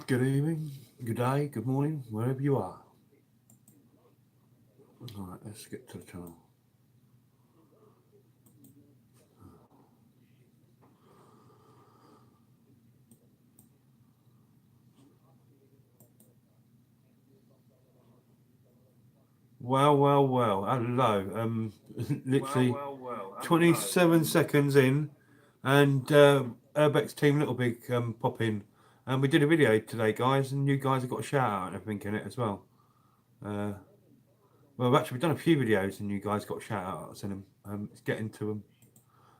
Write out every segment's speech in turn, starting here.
Good evening, good day, good morning, wherever you are. Alright, let's get to the channel. Well. Hello. Literally 27 seconds in, and Urbex Team Little Big pop in, and we did a video today, guys, and you guys have got a shout out and everything in it as well. Well, actually, we've done a few videos, and you guys got shout outs in them. Let's get into them.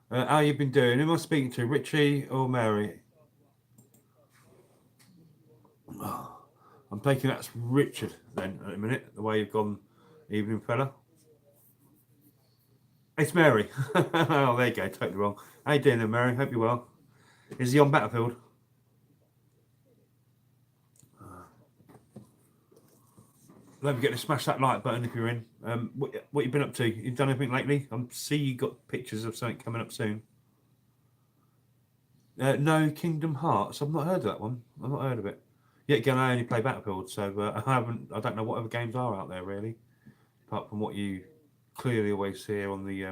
How you been doing? Who am I speaking to, Richie or Mary? Oh, I'm taking that's Richard then at a minute, the way you've gone, evening fella. It's Mary. Oh, there you go, totally wrong. How you doing then, Mary? Hope you're well. Is he on Battlefield? Don't forget to smash that like button if you're in. What you been up to? You done anything lately? I see you got pictures of something coming up soon. No, Kingdom Hearts. I've not heard of that one. I've not heard of it. Yet again, I only play Battlefield, so I don't know what other games are out there really, apart from what you clearly always hear on the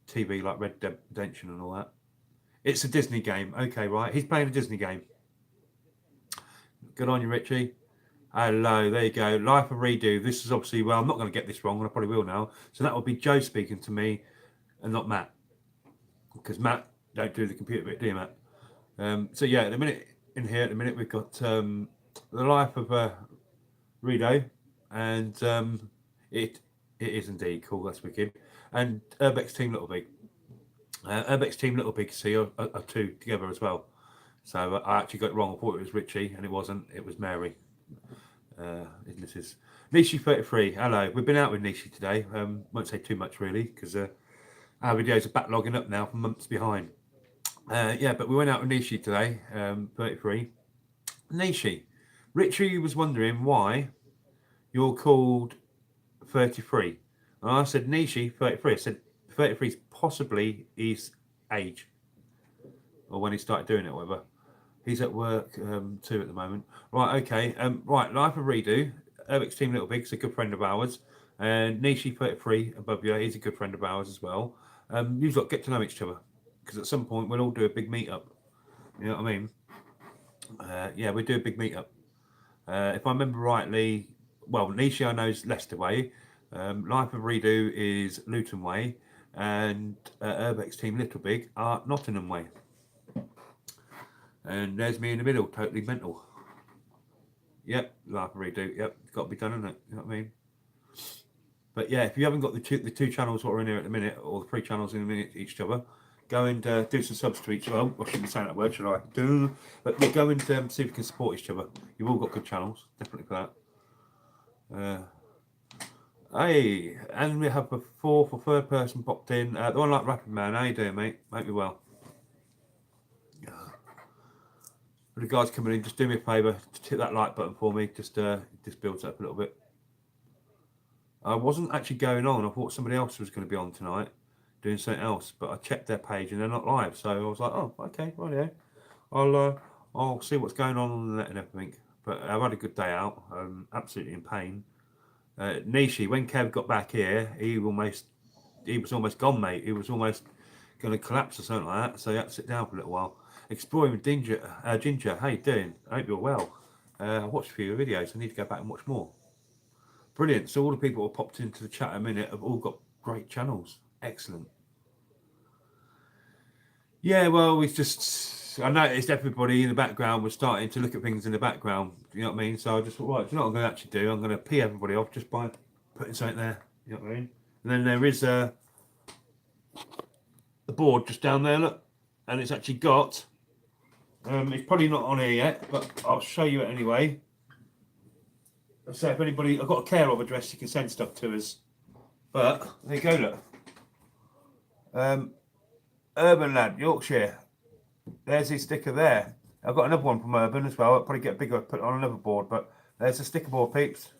TV, like Red Dead Redemption and all that. It's a Disney game. Okay, right. He's playing a Disney game. Good on you, Richie. Hello, there you go. Life of Redo. This is obviously, well, I'm not going to get this wrong, and I probably will now. So that will be Joe speaking to me and not Matt. Because Matt don't do the computer bit, do you, Matt? So yeah, at the minute in here, at the minute we've got the Life of Redo, and it is indeed cool. That's wicked. And Urbex Team Little Big. Urbex Team Little Big, see, are two together as well. So I actually got it wrong. I thought it was Richie, and it wasn't. It was Mary. This is Nishi33. Hello. We've been out with Nishi today. Won't say too much really, because our videos are backlogging up now from months behind. Yeah, but we went out with Nishi today, 33. Nishi, Richie was wondering why you're called 33. And I said, Nishi, 33. I said, 33 is possibly his age, or when he started doing it, or whatever. He's at work too at the moment. Right, okay. Right, Life of Redo, Urbex Team Little Big's a good friend of ours. And Nishi 33 above you, he's a good friend of ours as well. You've got to get to know each other, because at some point we'll all do a big meet-up. You know what I mean? Yeah, we'll do a big meet-up. If I remember rightly, well, Nishi I know is Leicester Way. Life of Redo is Luton Way. And Urbex Team Little Big are Nottingham Way. And there's me in the middle, totally mental. Yep, Life of Redo. Yep, it's got to be done, isn't it? You know what I mean? But yeah, if you haven't got the two channels that are in here at the minute, or the 3 channels in a minute each other, go and do some subs to each other. I shouldn't be saying that word, should I? But we'll go and see if we can support each other. You've all got good channels, definitely for that. Hey, and we have a fourth or third person popped in. The one like Rapid Man. How you doing, mate? Hope you're well. For the guys coming in, just do me a favour, just hit that like button for me. Just builds up a little bit. I wasn't actually going on. I thought somebody else was going to be on tonight, doing something else. But I checked their page and they're not live. So I was like, oh, okay, rightio. I'll see what's going on the net and everything. But I've had a good day out. I'm absolutely in pain. Nishi, when Kev got back here, he was almost gone, mate. He was almost going to collapse or something like that. So he had to sit down for a little while. Exploring with Ginger, how you doing? I hope you're well. I watched a few videos. I need to go back and watch more. Brilliant. So all the people who popped into the chat a minute have all got great channels. Excellent. Yeah, well, I noticed everybody in the background was starting to look at things in the background. You know what I mean? So I just thought, right, do you know what I'm going to actually do? I'm going to pee everybody off just by putting something there. You know what I mean? And then there is the board just down there, look. And it's actually got... it's probably not on here yet, but I'll show you it anyway. So if anybody, I've got a care of address, you can send stuff to us. But there you go, look. Urban Lad, Yorkshire. There's his sticker there. I've got another one from Urban as well. I'll probably get bigger, put it on another board, but there's a sticker board, peeps.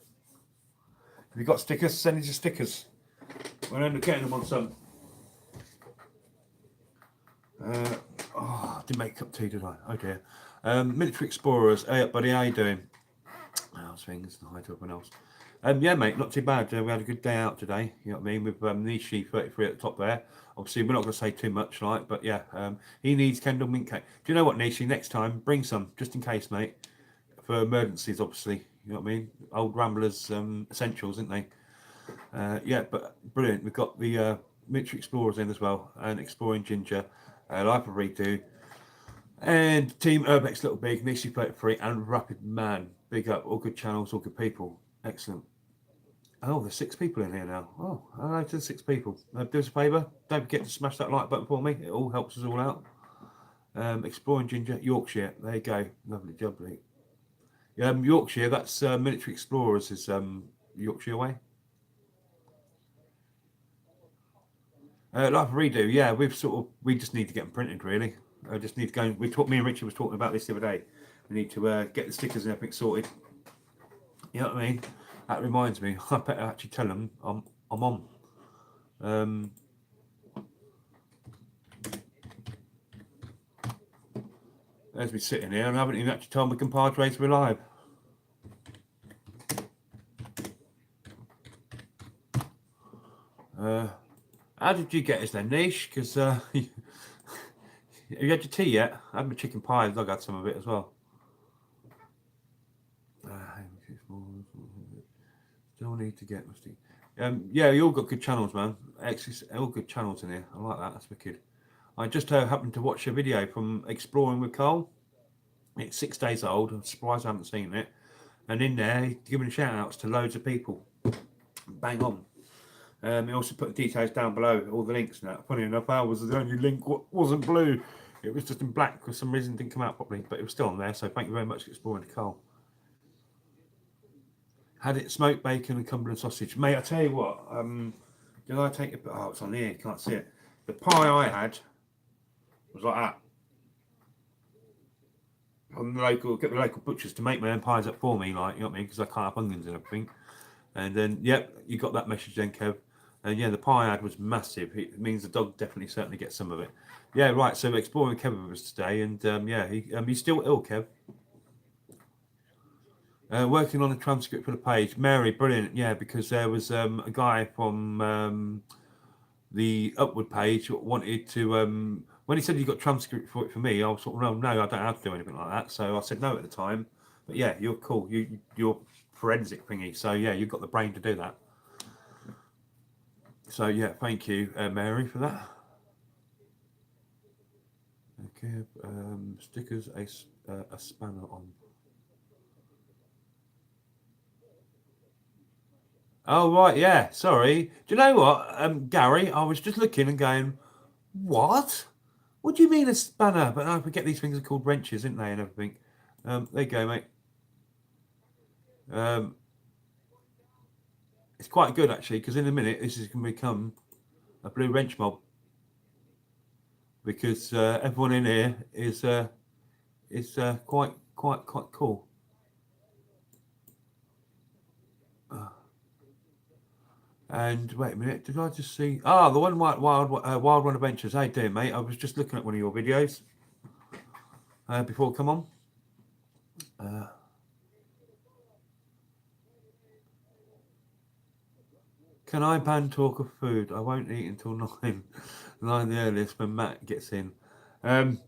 If you've got stickers, send us your stickers. We'll end up getting them on some. didn't make a cup of tea, did I? Oh dear. Military Explorers. Hey up, buddy. How you doing? How's things? Hi to everyone else. Yeah, mate, not too bad. We had a good day out today. You know what I mean? With Nishi 33 at the top there. Obviously, we're not going to say too much, like, but yeah, he needs Kendall mint cake. Do you know what, Nishi? Next time, bring some just in case, mate, for emergencies. Obviously, you know what I mean. Old Ramblers essentials, isn't they? Yeah, but brilliant. We've got the Military Explorers in as well, and Exploring Ginger, Life of Redo, and Team Urbex Little Big, Nishi 33, and Rapid Man. Big up, all good channels, all good people. Excellent. Oh, there's 6 people in here now. Oh, hello to the 6 people. Do us a favour, don't forget to smash that like button for me. It all helps us all out. Exploring Ginger, Yorkshire. There you go. Lovely job, mate. Yorkshire, that's Military Explorers is Yorkshire way. Like a redo, yeah. We just need to get them printed, really. I just need to go. Me and Richard was talking about this the other day. We need to get the stickers and everything sorted. You know what I mean? That reminds me. I better actually tell them I'm on. There's me sitting here and I haven't even actually told my compadres we're live. How did you get us then, Nish? Because have you had your tea yet? I had my chicken pie. I got some of it as well. Still need to get musty. Yeah, you all got good channels, man. All good channels in here. I like that. That's wicked. I just happened to watch a video from Exploring with Cole. It's 6 days old. I'm surprised I haven't seen it. And in there, he's giving shout outs to loads of people. Bang on. He also put the details down below, all the links and that. Funny enough, ours was the only link wasn't blue. It was just in black for some reason. It didn't come out properly, but it was still on there. So thank you very much for Exploring with Cole. Had it smoked bacon and Cumberland sausage. Mate, I tell you what, did I take it? Oh, it's on here, can't see it. The pie I had was like that. On the get the local butchers to make my own pies up for me, like, you know what I mean? Because I can't have onions and everything. And then, yep, you got that message then, Kev. And yeah, the pie I had was massive. It means the dog definitely certainly gets some of it. Yeah, right, so we're exploring Kev with us today. And yeah, he's still ill, Kev. Working on a transcript for the page. Mary, brilliant. Yeah, because there was a guy from the Upward page who wanted to. When he said he got transcript for it for me, I was sort of, no, I don't have to do anything like that. So I said no at the time. But yeah, you're cool. You're forensic thingy. So yeah, you've got the brain to do that. So yeah, thank you, Mary, for that. Okay, stickers a spanner on. Oh right, yeah. Sorry. Do you know what, Gary? I was just looking and going, what? What do you mean a spanner? But I forget these things are called wrenches, aren't they, and everything. There you go, mate. It's quite good actually, because in a minute this is going to become a blue wrench mob. Because everyone in here is quite cool. And wait a minute, did I just see? The one Wild Run Adventures. How you doing, mate? I was just looking at one of your videos before. Come on. Can I ban talk of food? I won't eat until 9. 9 the earliest when Matt gets in. No.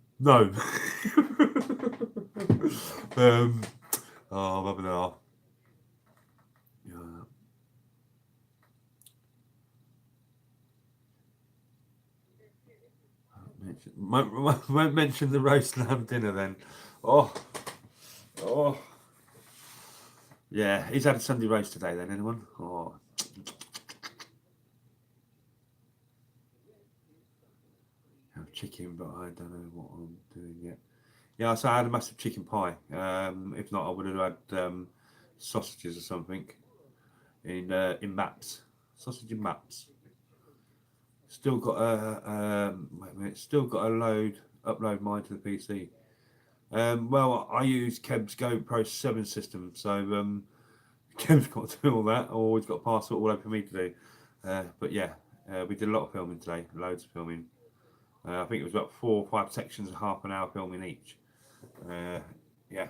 I'm having a laugh. Won't mention the roast lamb dinner then. Oh. Yeah, he's had a Sunday roast today then, anyone? Oh. Have chicken, but I don't know what I'm doing yet. Yeah, so I had a massive chicken pie. If not, I would have had sausages or something in maps. Sausage in maps. Still got wait a minute. Still got to upload mine to the PC. Well, I use Keb's GoPro 7 system, so Keb's got to do all that, or he's got to pass it all over for me to do. But yeah, we did a lot of filming today, loads of filming. I think it was about 4 or 5 sections of half an hour filming each. Yeah,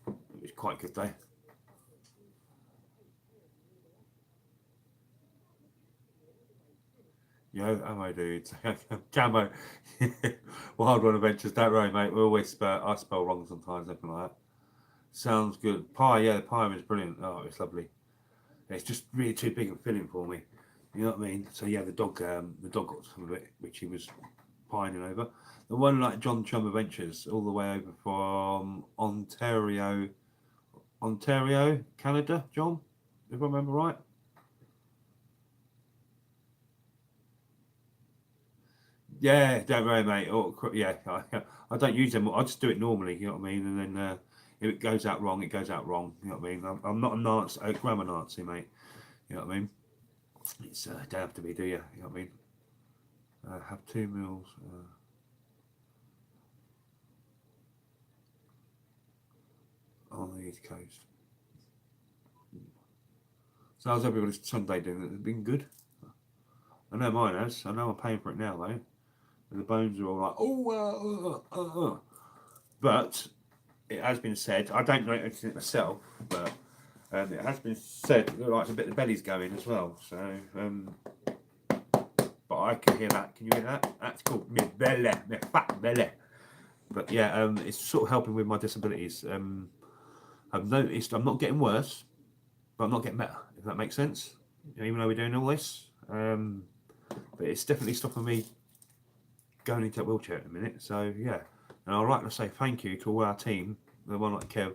it was quite good day. Yo, Camo dudes. Camo. Wild One Adventures. Don't worry, mate. We always I spell wrong sometimes, something like that. Sounds good. Pie, yeah, the pie was brilliant. Oh, it's lovely. It's just really too big and filling for me. You know what I mean? So yeah, the dog got some of it, which he was pining over. The one like John Chum Adventures, all the way over from Ontario, Canada. John, if I remember right. Yeah, don't worry, mate. Yeah, I don't use them. I just do it normally. You know what I mean? And then if it goes out wrong, it goes out wrong. You know what I mean? I'm not a Nazi, a grammar Nazi, mate. You know what I mean? It's don't have to be, do you? You know what I mean? Have 2 meals on the East Coast. So how's everybody's Sunday doing? It's been good. I know mine has. I know I'm paying for it now though. And the bones are all like, But it has been said. I don't know it myself, but it has been said that like a bit of the belly's going as well. So, but I can hear that. Can you hear that? That's called my belly, my fat belly. But yeah, it's sort of helping with my disabilities. I've noticed I'm not getting worse, but I'm not getting better. If that makes sense. Even though we're doing all this, but it's definitely stopping me going into that wheelchair at the minute. So yeah, and I'd like to say thank you to all our team. The one like Kev,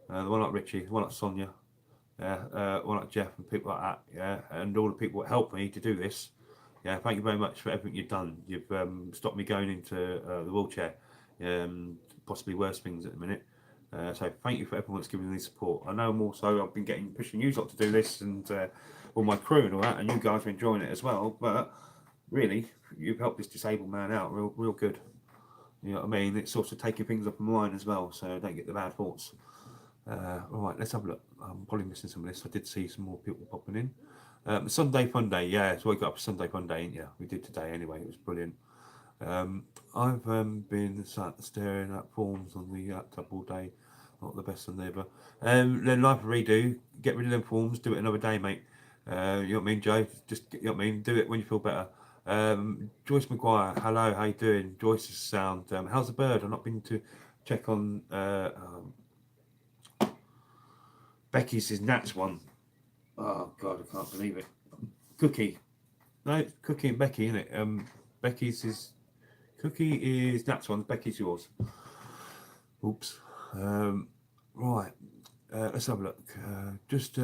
the one like Richie, the one like Sonia, one like Jeff, and people like that. Yeah, and all the people that helped me to do this. Yeah, thank you very much for everything you've done. You've stopped me going into the wheelchair, possibly worse things at the minute. So thank you for everyone that's giving me support. I know I'm also I've been pushing you lot to do this and all my crew and all that, and you guys are enjoying it as well. But really, you've helped this disabled man out real good. You know what I mean? It's also taking things off my mind as well, so I don't get the bad thoughts. All right, let's have a look. I'm probably missing some of this. I did see some more people popping in. Sunday Fun Day, yeah. So we got up Sunday Fun Day, yeah. We did today anyway. It was brilliant. I've been sat staring at forms on the laptop all day. Not the best Sunday ever. Then life redo. Get rid of them forms. Do it another day, mate. You know what I mean, Joe? Just you know what I mean. Do it when you feel better. Joyce McGuire, hello. How you doing? Joyce's sound. How's the bird? I've not been to check on Becky's is Nat's one. Oh God, I can't believe it. Cookie. No, it's Cookie and Becky, isn't it? Becky's is Cookie is Nat's one. Becky's yours. Oops. Right. Let's have a look. Just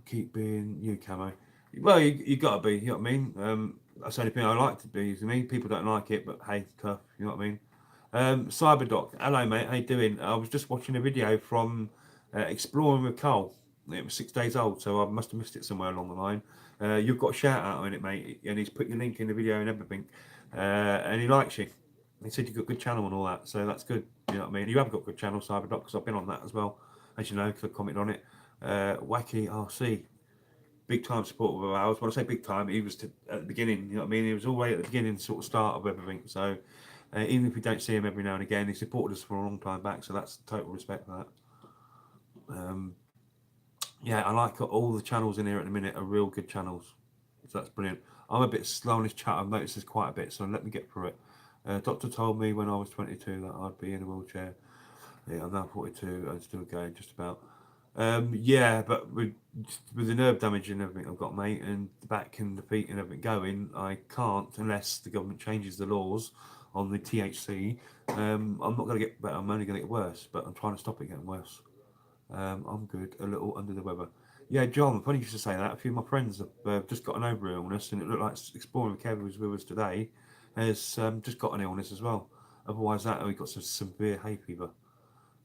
keep being you, Camo. Well, you got to be. You know what I mean? That's the only thing I like to be. To me, people don't like it, but hey, tough. You know what I mean? Cyberdoc. Hello, mate. How you doing? I was just watching a video from Exploring with Cole. It was 6 days old, so I must have missed it somewhere along the line. You've got a shout out on it, mate, and he's put your link in the video and everything, and he likes you. He said you've got a good channel and all that, so that's good. You know what I mean? You have got a good channel, Cyberdoc, because I've been on that as well, as you know, because I commented on it. Wacky RC, big time supporter of ours. When I say big time, he was at the beginning. You know what I mean? He was all the way at the beginning, sort of start of everything. So even if we don't see him every now and again, he supported us for a long time back. So that's total respect for that. Yeah, I like all the channels in here at the minute are real good channels. So that's brilliant. I'm a bit slow on this chat. I've noticed this quite a bit, so let me get through it. Doctor told me when I was 22 that I'd be in a wheelchair. Yeah, I'm now 42 and still going just about. Yeah, but with the nerve damage and everything I've got, mate, and the back and the feet and everything going, I can't unless the government changes the laws on the THC. I'm not going to get better. I'm only going to get worse. But I'm trying to stop it getting worse. I'm good. A little under the weather. Yeah, John. Funny you should say that. A few of my friends have just got an over illness, and it looked like Exploring with Kev, who's with us today, has just got an illness as well. Otherwise, that we got some severe hay fever.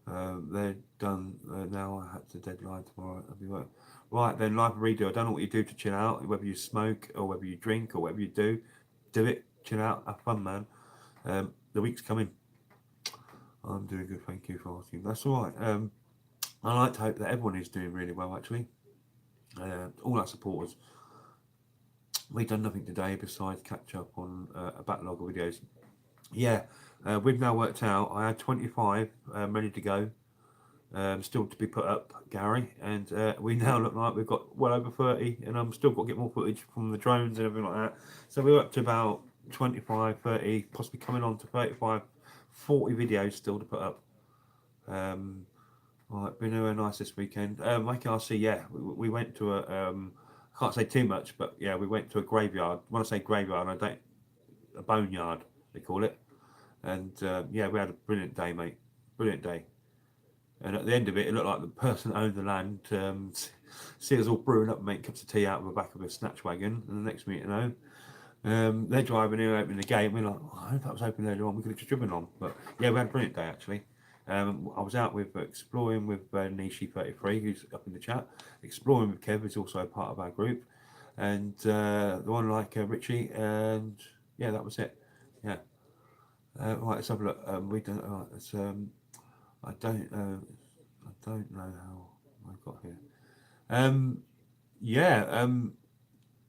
They're done now. I had to deadline tomorrow. I'll be right then. Life redo. I don't know what you do to chill out. Whether you smoke or whether you drink or whatever you do it. Chill out. Have fun, man. The week's coming. I'm doing good. Thank you for asking. That's all right. I like to hope that everyone is doing really well. Actually, all our supporters. We've done nothing today besides catch up on a backlog of videos. Yeah, we've now worked out. I had 25 ready to go, still to be put up, Gary, and we now look like we've got well over 30, and I'm still got to get more footage from the drones and everything like that. So we're up to about 25, 30, possibly coming on to 35, 40 videos still to put up. Right, been very nice this weekend. Like I see, yeah, we went to a. I can't say too much, but yeah, we went to a graveyard. When I say graveyard, I don't a boneyard they call it, and yeah, we had a brilliant day, mate. Brilliant day. And at the end of it, it looked like the person that owned the land see us all brewing up and making cups of tea out of the back of a snatch wagon. And the next minute, you know, they're driving here, opening the gate. And we're like, oh, I hope that was open earlier on. We could have just driven on. But yeah, we had a brilliant day actually. I was out with exploring with Nishi33, who's up in the chat. Exploring with Kev, who's also a part of our group, and the one like Richie. And yeah, that was it. Yeah. Right, let's have a look. We don't. It's, I don't. I don't know how I got here. Yeah.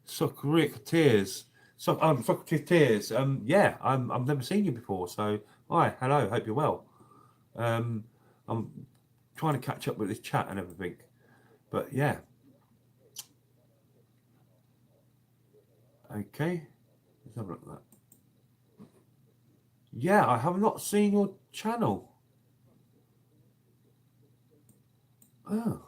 Socrates. Socrates. Yeah. I've never seen you before. So hi, hello. Hope you're well. I'm trying to catch up with this chat and everything, but yeah. Okay. Let's have a look at that. Yeah, I have not seen your channel. Oh.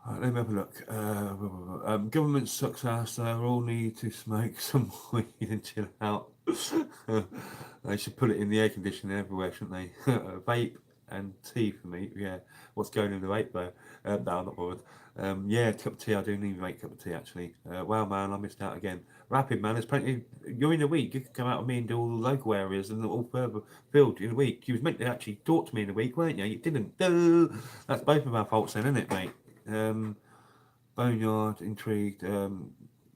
Right, let me have a look. Government success. They all need to smoke some weed and chill out. They should put it in the air conditioning everywhere, shouldn't they? Vape and tea for me. Yeah. What's going in the vape though? No, I'm not bothered. Yeah, cup of tea. I do need to make a cup of tea actually. Wow, man, I missed out again. Rapid, man. There's plenty. You're in a week. You can come out with me and do all the local areas and all further field in a week. You was meant to actually talk to me in a week, weren't you? You didn't. That's both of our faults then, isn't it, mate? Boneyard, intrigued.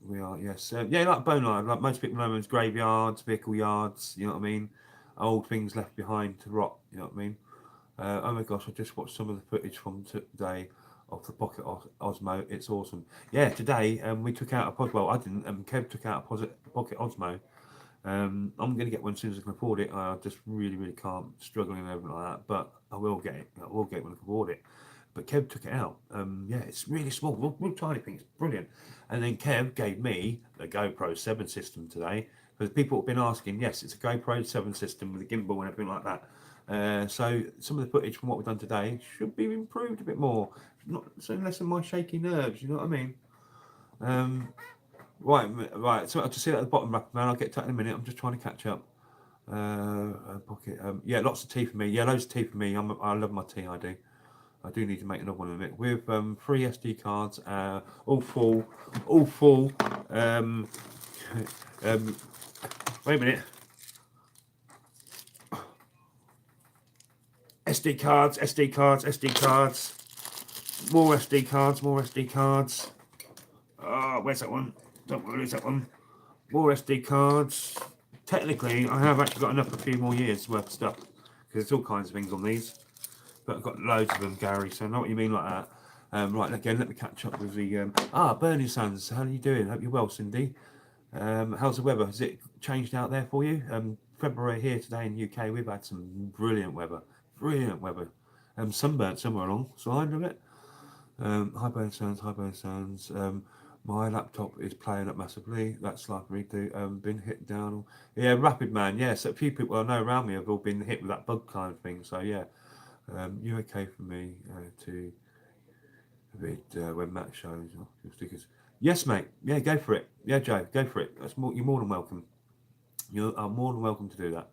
We are, yes. Yeah, like boneyard, like most people know them as graveyards, vehicle yards, you know what I mean? Old things left behind to rot, you know what I mean? Oh my gosh, I just watched some of the footage from today of the Pocket Osmo. It's awesome. Yeah, today we took out a pod. Well, I didn't. Kev took out a Pocket Osmo. I'm going to get one as soon as I can afford it. I just really, really can't, struggling and everything like that. But I will get it. I will get it when I can afford it. But Kev took it out. Yeah, it's really small, real tiny thing. It's brilliant. And then Kev gave me the GoPro 7 system today. Because people have been asking, yes, it's a GoPro 7 system with a gimbal and everything like that. So some of the footage from what we've done today should be improved a bit more. Not so less of my shaky nerves, you know what I mean? Right. So I'll just see that at the bottom, man. I'll get to that in a minute. I'm just trying to catch up. Pocket. Yeah, lots of tea for me. Yeah, loads of tea for me. I love my tea. I do. I do need to make another one of it with 3 SD cards, all full, all full. Wait a minute. SD cards, SD cards, SD cards. More SD cards, more SD cards. Oh, where's that one? Don't want to lose that one. More SD cards. Technically, I have actually got enough for a few more years worth of stuff because there's all kinds of things on these. But I've got loads of them, Gary, so I know what you mean like that. Right, again, let me catch up with the... Burning Suns, how are you doing? Hope you're well, Cindy. How's the weather? Has it changed out there for you? February here today in the UK, we've had some brilliant weather. Brilliant weather. Sunburnt somewhere along the side of it. Hi, Burning Suns, hi, Burning Suns. My laptop is playing up massively. That's like me too. Been hit down. Yeah, Rapid Man. Yeah, so a few people I know around me have all been hit with that bug kind of thing. So yeah. You okay for me to read when Matt shows off your stickers? Yes, mate. Yeah, go for it. Yeah, Joe, go for it. You're more than welcome. You are more than welcome to do that.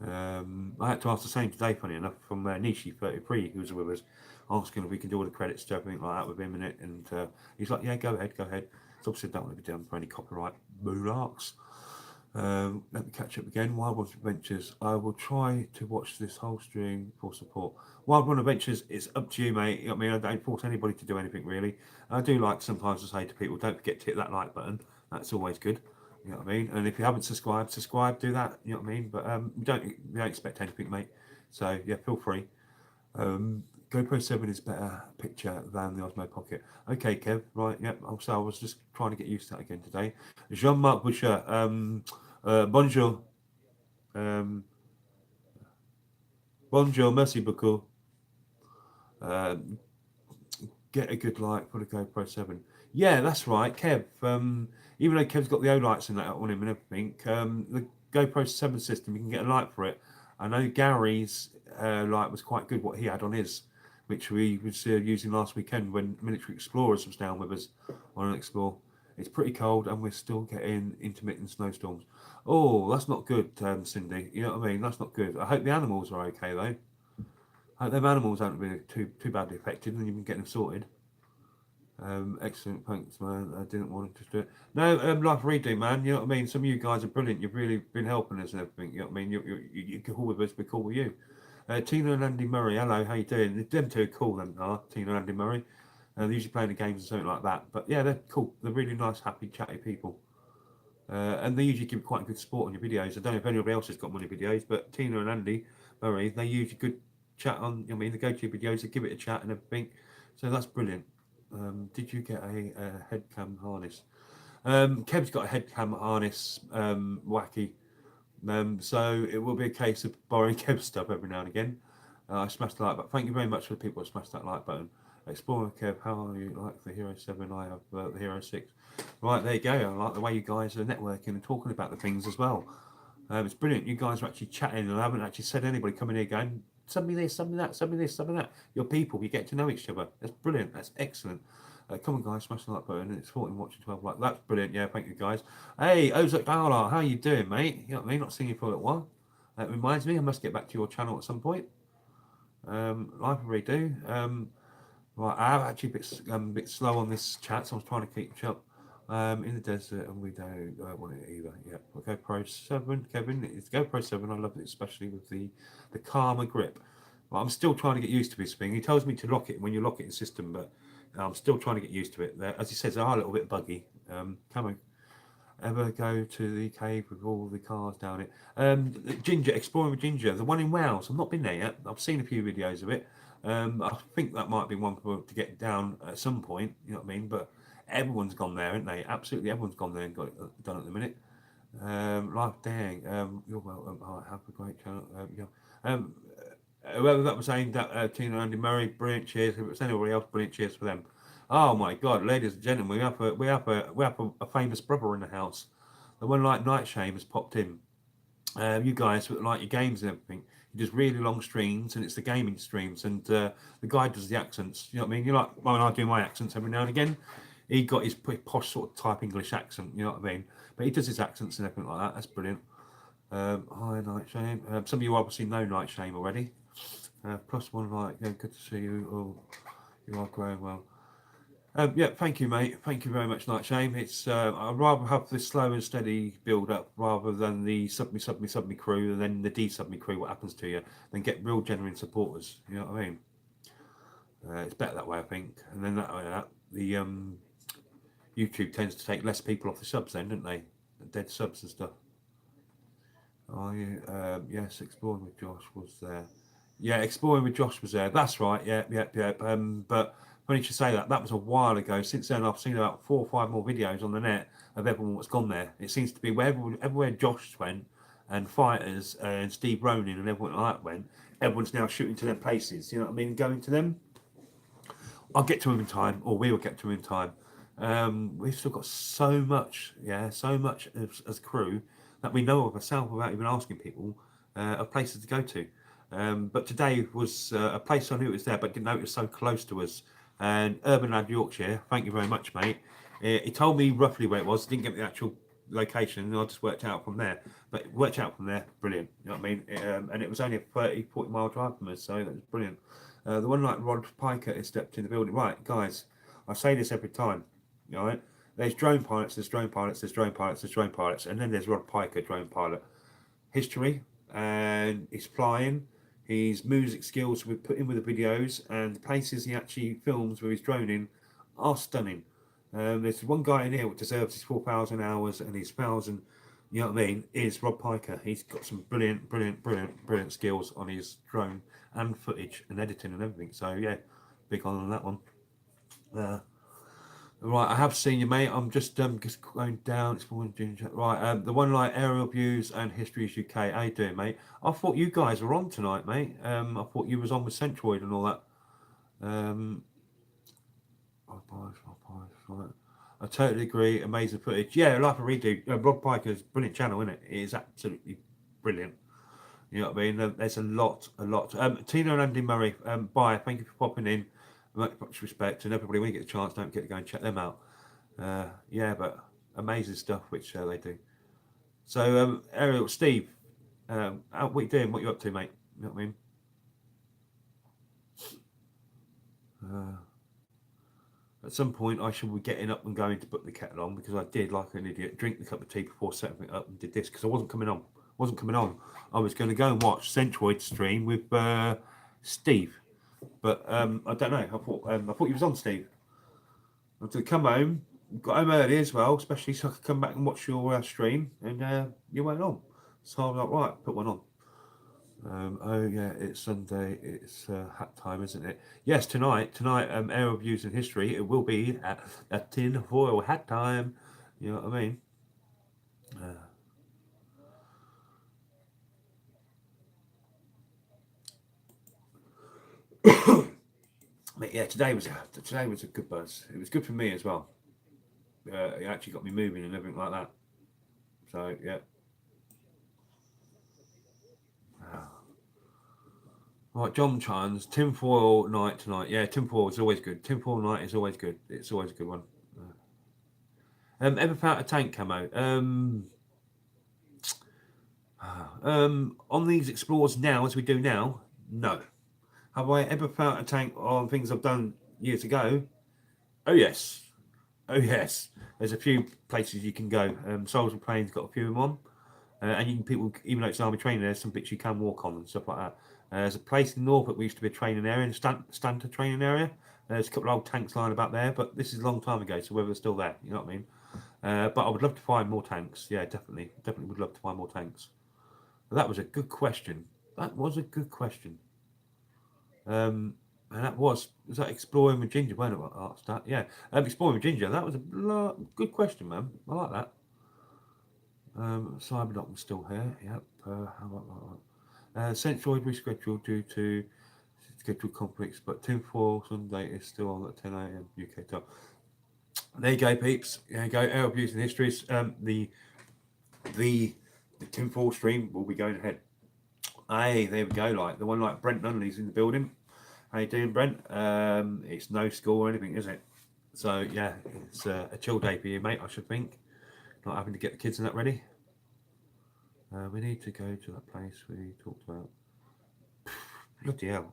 I had to ask the same today, funny enough, from Nishi33, who was with us, asking if we can do all the credits to everything like that with him in it. And he's like, yeah, go ahead, go ahead. So obviously, don't want to be done for any copyright bularks. Let me catch up again. Wild One Adventures. I will try to watch this whole stream for support. Wild One Adventures, it's up to you, mate. I mean, I don't force anybody to do anything really. I do like sometimes to say to people, don't forget to hit that like button. That's always good. You know what I mean? And if you haven't subscribed, do that. You know what I mean? But we don't expect anything, mate. So yeah, feel free. GoPro 7 is better picture than the Osmo Pocket. Okay, Kev, right, yep. Also, I was just trying to get used to that again today. Jean-Marc Boucher, bonjour. Um, bonjour, merci beaucoup. Get a good light for the GoPro 7. Yeah, that's right, Kev. Even though Kev's got the O lights and that on him and everything, the GoPro 7 system, you can get a light for it. I know Gary's light was quite good, what he had on his, which we was using last weekend when Military Explorers was down with us on an Explore. It's pretty cold and we're still getting intermittent snowstorms. Oh, that's not good, Cindy. You know what I mean? That's not good. I hope the animals are okay though. I hope them animals haven't been too badly affected and you can get them sorted. Excellent, thanks, man. I didn't want to do it. No, life redo, man. You know what I mean. Some of you guys are brilliant. You've really been helping us and everything. You know what I mean. You're cool with us. We're cool with you. Tina and Andy Murray. Hello, how you doing? Them two are cool. Them are Tina and Andy Murray. They're usually playing the games and something like that. But yeah, they're cool. They're really nice, happy, chatty people. And they usually give quite a good support on your videos. I don't know if anybody else has got money videos, but Tina and Andy Murray, they usually good chat on. I mean, they go to your videos, they give it a chat and everything. So that's brilliant. Did you get a head cam harness? Kev's got a head cam harness, wacky. So it will be a case of borrowing Kev's stuff every now and again. I smashed the like button. Thank you very much for the people who smashed that like button. Explorer Kev, how are you? Like the Hero 7, I have the Hero 6. Right, there you go. I like the way you guys are networking and talking about the things as well. It's brilliant. You guys are actually chatting and I haven't actually said anybody coming here going, send me this, send me that, send me this, send me that. You're people, you get to know each other. That's brilliant. That's excellent. Come on, guys, smash the like button. It's 14 watching 12 like. That's brilliant. Yeah, thank you, guys. Hey, Ozak Dowler, how you doing, mate? You know what I mean? Not seeing you for a little while. That reminds me, I must get back to your channel at some point. Live redo. Right, I am actually a bit slow on this chat, so I was trying to keep up. In the desert, and we don't want it either. Yeah, GoPro 7, Kevin. It's GoPro 7. I love it, especially with the Camo grip. Well, I'm still trying to get used to this thing. He tells me to lock it when you lock it in system, but I'm still trying to get used to it. As he says, they are a little bit buggy. Camo, ever go to the cave with all the cars down it? Ginger, exploring with Ginger, the one in Wales. I've not been there yet. I've seen a few videos of it. I think that might be one to get down at some point. You know what I mean? But everyone's gone there, haven't they? Absolutely, everyone's gone there and got it done at the minute. Life, dang. You're welcome. Have a great channel. Yeah. Whoever that was saying that Tina and Andy Murray, brilliant cheers. If it was anybody else, brilliant cheers for them. Oh my God, ladies and gentlemen, we have a famous brother in the house. The one like Night Shame has popped in. You guys like your games and everything. He does really long streams, and it's the gaming streams. And the guy does the accents. You know what I mean? You like when I do my accents every now and again. He got his posh sort of type English accent. You know what I mean? But he does his accents and everything like that. That's brilliant. Hi, Night Shame. Some of you obviously know Night Shame already. Plus one like, yeah, good to see you. Oh, you are growing well. Yeah, thank you, mate. Thank you very much, Night Shame. It's I'd rather have this slow and steady build up rather than the sub me crew and then the de-sub me crew. What happens to you? Then get real genuine supporters. You know what I mean? It's better that way, I think. And then the YouTube tends to take less people off the subs, then, don't they? The dead subs and stuff. Are you? Yes, exploring with Josh was there. Yeah, exploring with Josh was there. That's right. Yeah. But funny you should say that. That was a while ago. Since then, I've seen about 4 or 5 more videos on the net of everyone that's gone there. It seems to be everywhere Josh went, and Fighters and Steve Ronin and everyone like that went. Everyone's now shooting to their places. You know what I mean? Going to them. I'll get to him in time, or we will get to him in time. We've still got so much, so much as a crew that we know of ourselves without even asking people of places to go to. But today was a place I knew it was there, but didn't know it was so close to us. And Urban Lad Yorkshire, thank you very much, mate. He told me roughly where it was, didn't give me the actual location, and I just worked out from there. But it worked out from there, brilliant. You know what I mean? And it was only a 40 mile drive from us, so that was brilliant. The one like Rod Piker has stepped in the building. Right, guys, I say this every time. All right, there's drone pilots, there's drone pilots, there's drone pilots, there's drone pilots, and then there's Rod Piker, drone pilot. History, and he's flying. His music skills we put in with the videos and the places he actually films with his drone in are stunning. There's one guy in here who deserves his 4,000 hours and his 1,000 you know what I mean, is Rob Piker. He's got some brilliant skills on his drone and footage and editing and everything. So yeah, big on that one. Right, I have seen you, mate. I'm just going down. It's more right. The one like aerial views and histories UK. How you doing, mate? I thought you guys were on tonight, mate. I thought you was on with Centroid and all that. Um, right. I totally agree. Amazing footage. Yeah, like a redo. Rob Piker's brilliant channel, isn't it? It is absolutely brilliant. You know what I mean? There's a lot. Tina and Andy Murray. Bye. Thank you for popping in. Much respect, and everybody, when you get the chance, don't forget to go and check them out. Yeah, but amazing stuff which they do. So, Ariel, Steve, what are you doing? What are you up to, mate? You know what I mean? At some point, I should be getting up and going to put the kettle on because I did, like an idiot, drink the cup of tea before setting it up and did this because I wasn't coming on. I was going to go and watch Centroid stream with Steve, but I don't know. I thought you was on, Steve. I had to come home, got home early as well, especially so I could come back and watch your stream, and you went on. So I was like, right, put one on. Oh yeah, it's Sunday. It's hat time, isn't it? Yes, tonight. Air Reviews in History. It will be at a tin foil hat time. You know what I mean? But yeah, today was a good buzz. It was good for me as well. It actually got me moving and everything like that. So yeah. Right, John Chans, tinfoil night tonight. Yeah, tinfoil is always good. Tinfoil night is always good. It's always a good one. Ever found a tank camo? On these explorers now, as we do now, no. Have I ever found a tank on things I've done years ago? Oh yes, oh yes. There's a few places you can go. Souls and Plains got a few of them on, and you can people even though it's army training, there's some bits you can walk on and stuff like that. There's a place in Norfolk we used to be a training area, in Stanter training area. There's a couple of old tanks lying about there, but this is a long time ago, so whether they're still there, you know what I mean? But I would love to find more tanks. Yeah, definitely would love to find more tanks. But that was a good question. That was a good question. And that was that exploring with ginger? Wait a minute, asked that. Yeah, exploring with ginger. That was a good question, man. I like that. Cyberdoc still here. Yep. How about that? Centroid rescheduled due to schedule conflicts, but tinfoil Sunday is still on at 10 a.m. UK time. There you go, peeps. There you go. Our views and histories. The tinfoil stream will be going ahead. Hey, there we go. Like the one like Brent Nunley's in the building. How you doing, Brent? It's no school or anything, is it? So yeah, it's a chill day for you, mate. I should think. Not having to get the kids and that ready. We need to go to that place we talked about. Bloody hell.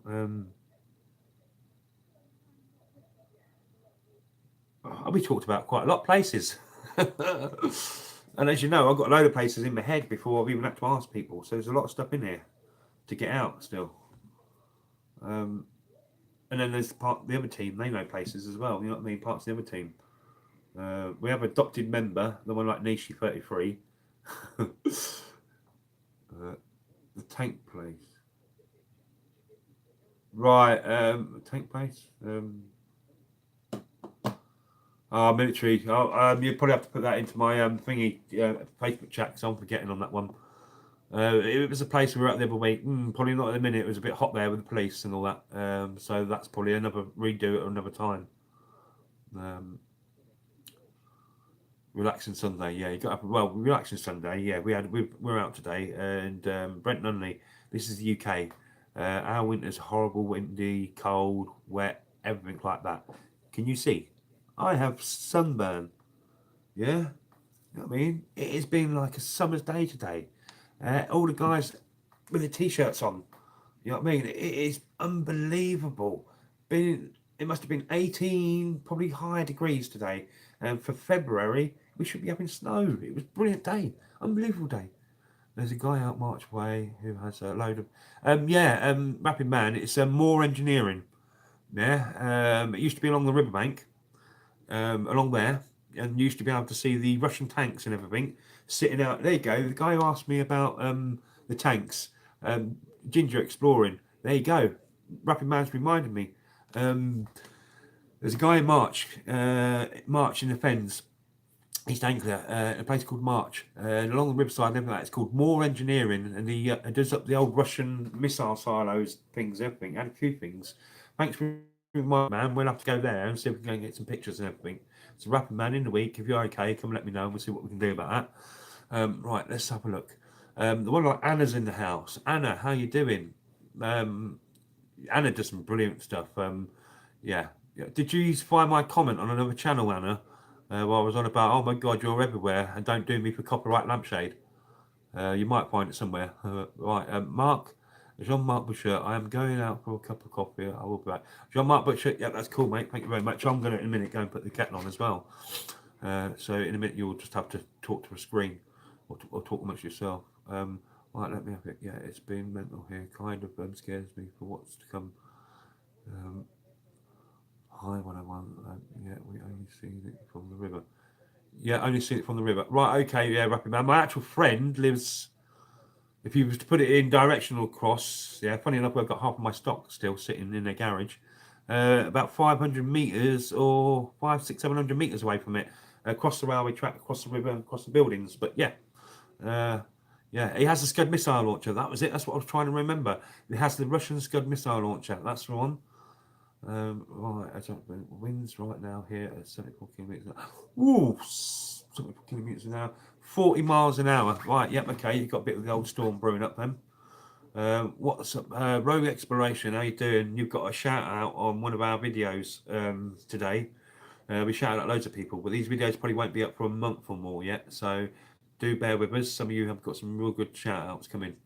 We talked about quite a lot of places. And as you know, I've got a load of places in my head before I've even had to ask people. So there's a lot of stuff in there to get out still. And then there's the other team, they know places as well. You know what I mean? Parts of the other team. We have adopted member, the one like Nishi 33. The tank place. Right, tank place. Military. You probably have to put that into my thingy Facebook chat because I'm forgetting on that one. It was a place we were at the other week. Probably not at the minute. It was a bit hot there with the police and all that. So that's probably another redo at another time. Relaxing Sunday, yeah. You got up. Well, relaxing Sunday, yeah. We're out today, and Brent Nunley. This is the UK. Our winter's horrible, windy, cold, wet, everything like that. Can you see? I have sunburn. Yeah, you know what I mean. It has been like a summer's day today. All the guys with the t-shirts on. You know what I mean? It is unbelievable. It must have been 18, probably higher degrees today. And for February, we should be having snow. It was a brilliant day, unbelievable day. There's a guy out March Way who has a load of, Rapid Man. It's more engineering. Yeah, it used to be along the riverbank, along there. and used to be able to see the Russian tanks and everything sitting out. There you go. The guy who asked me about the tanks, Ginger exploring. There you go. Rapid Man's reminded me. There's a guy in March in the Fens, East Anglia, a place called March, along the riverside and everything like that. It's called Moore Engineering, and he does up the old Russian missile silos, things, everything, and a few things. Thanks for reminding me, man. We'll have to go there and see if we can go and get some pictures and everything. So, Rapid Man, in the week, if you're okay, come and let me know and we'll see what we can do about that. Right, let's have a look. The one like Anna's in the house. Anna, how you doing? Anna does some brilliant stuff. Yeah. Did you find my comment on another channel, Anna? While I was on about, oh my God, you're everywhere, and don't do me for copyright lampshade. You might find it somewhere. Right, Mark, Jean-Marc Butcher, I am going out for a cup of coffee. I will be back. Jean-Marc Butcher, yeah, that's cool, mate. Thank you very much. I'm going to, in a minute, go and put the kettle on as well. So in a minute, you'll just have to talk to a screen or talk amongst yourself. Right, let me have it. Yeah, it's been mental here. Kind of scares me for what's to come. Hi, 101. Yeah, we only seen it from the river. Yeah, only seen it from the river. Right, okay, yeah, Rapid Man. My actual friend lives, if you was to put it in directional cross, yeah, funny enough, I've got half of my stock still sitting in their garage, about 500 metres or 700 metres away from it, across the railway track, across the river, and across the buildings. But yeah, yeah, he has a Scud missile launcher. That was it. That's what I was trying to remember. It has the Russian Scud missile launcher. That's the one. Right, I don't know. Winds right now here at 74 kilometres. Ooh, 74 kilometres an hour. 40 miles an hour. Right, yep, okay. You've got a bit of the old storm brewing up then. What's up? Rogue Exploration, how you doing? You've got a shout out on one of our videos today. We shouted out loads of people, but these videos probably won't be up for a month or more yet. So do bear with us. Some of you have got some real good shout outs coming.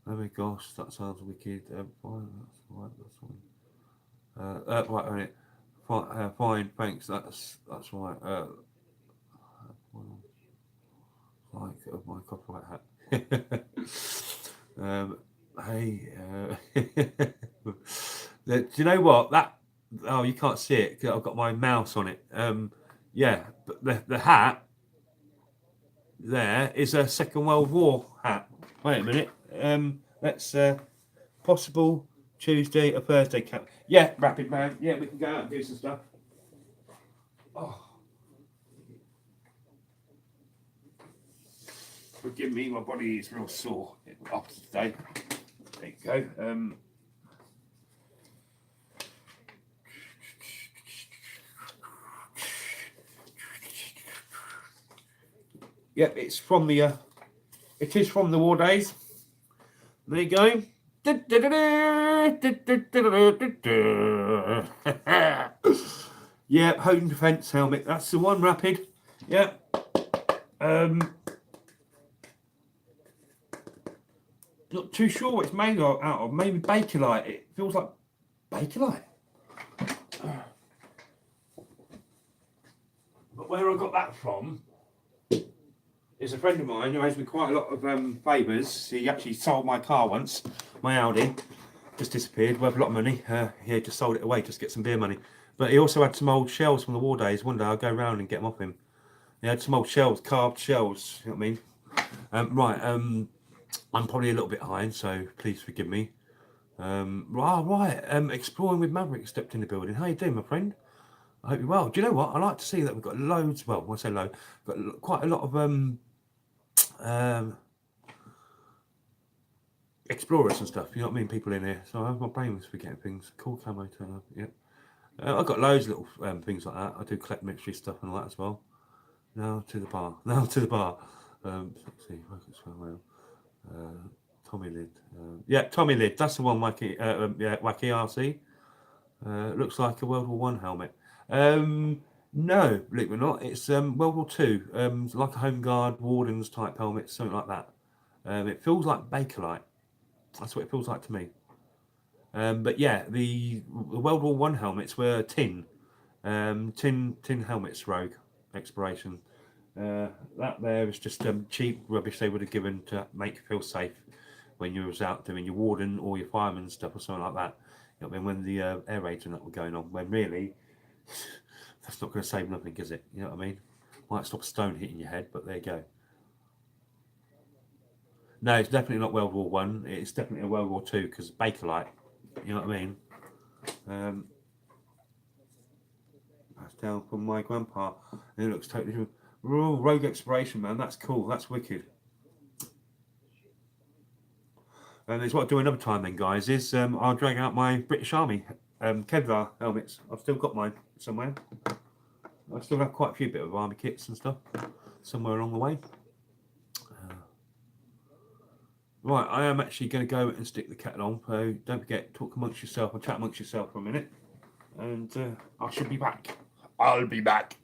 Oh my gosh, that sounds wicked. Fine, that's right, that's fine. Right, on it. Fine, thanks. That's right. Like my copyright hat. Hey, do you know what that? Oh, you can't see it. I've got my mouse on it. Yeah, but the hat there is a Second World War hat. Wait a minute. Let's possible Tuesday or Thursday camp. Yeah, Rapid Man. Yeah, we can go out and do some stuff. Oh. Forgive me, my body is real sore after today. There you go. Yep, it's from the. It is from the war days. There you go. Yeah, home defense helmet. That's the one, Rapid. Yeah. Not too sure what it's made out of. Maybe Bakelite. It feels like Bakelite. But where I got that from is a friend of mine who owes me quite a lot of favours. He actually sold my car once, my Audi, just disappeared, worth a lot of money. He just sold it away just to get some beer money. But he also had some old shells from the war days. One day I'll go round and get them off him. He had some old shells, carved shells, you know what I mean? Right, I'm probably a little bit high, so please forgive me. Exploring with Maverick stepped in the building. How you doing, my friend? I hope you're well. Do you know what? I like to see that we've got loads, well, when I say low, got quite a lot of explorers and stuff, you know what I mean, people in here. So I have my brain was forgetting things. Cool Camo turn up, yep. I've got loads of little things like that. I do collect military stuff and all that as well. Now to the bar. Let's see, Tommy Lid. Yeah, Tommy Lid. That's the one, Wacky RC. Looks like a World War One helmet. No, believe it or not, it's World War Two. Like a Home Guard, Wardens type helmet, something like that. It feels like Bakelite. That's what it feels like to me. But yeah, the World War One helmets were tin helmets, Rogue Exploration. That there is just cheap rubbish they would have given to make you feel safe when you was out doing your warden or your fireman stuff or something like that. You know, when the air raids and that were going on, when really that's not going to save nothing, is it? You know what I mean? Might stop a stone hitting your head, but there you go. No, it's definitely not World War One. It's definitely a World War Two because Bakelite. You know what I mean? That's down from my grandpa. And it looks totally different. Oh, rogue exploration, man. That's cool. That's wicked. And it's what I do another time then, guys, is I'll drag out my British Army Kevlar helmets. I've still got mine somewhere. I still have quite a few bit of army kits and stuff somewhere along the way. Right, I am actually going to go and stick the kettle on. So don't forget, talk amongst yourself or chat amongst yourself for a minute. And I should be back. I'll be back.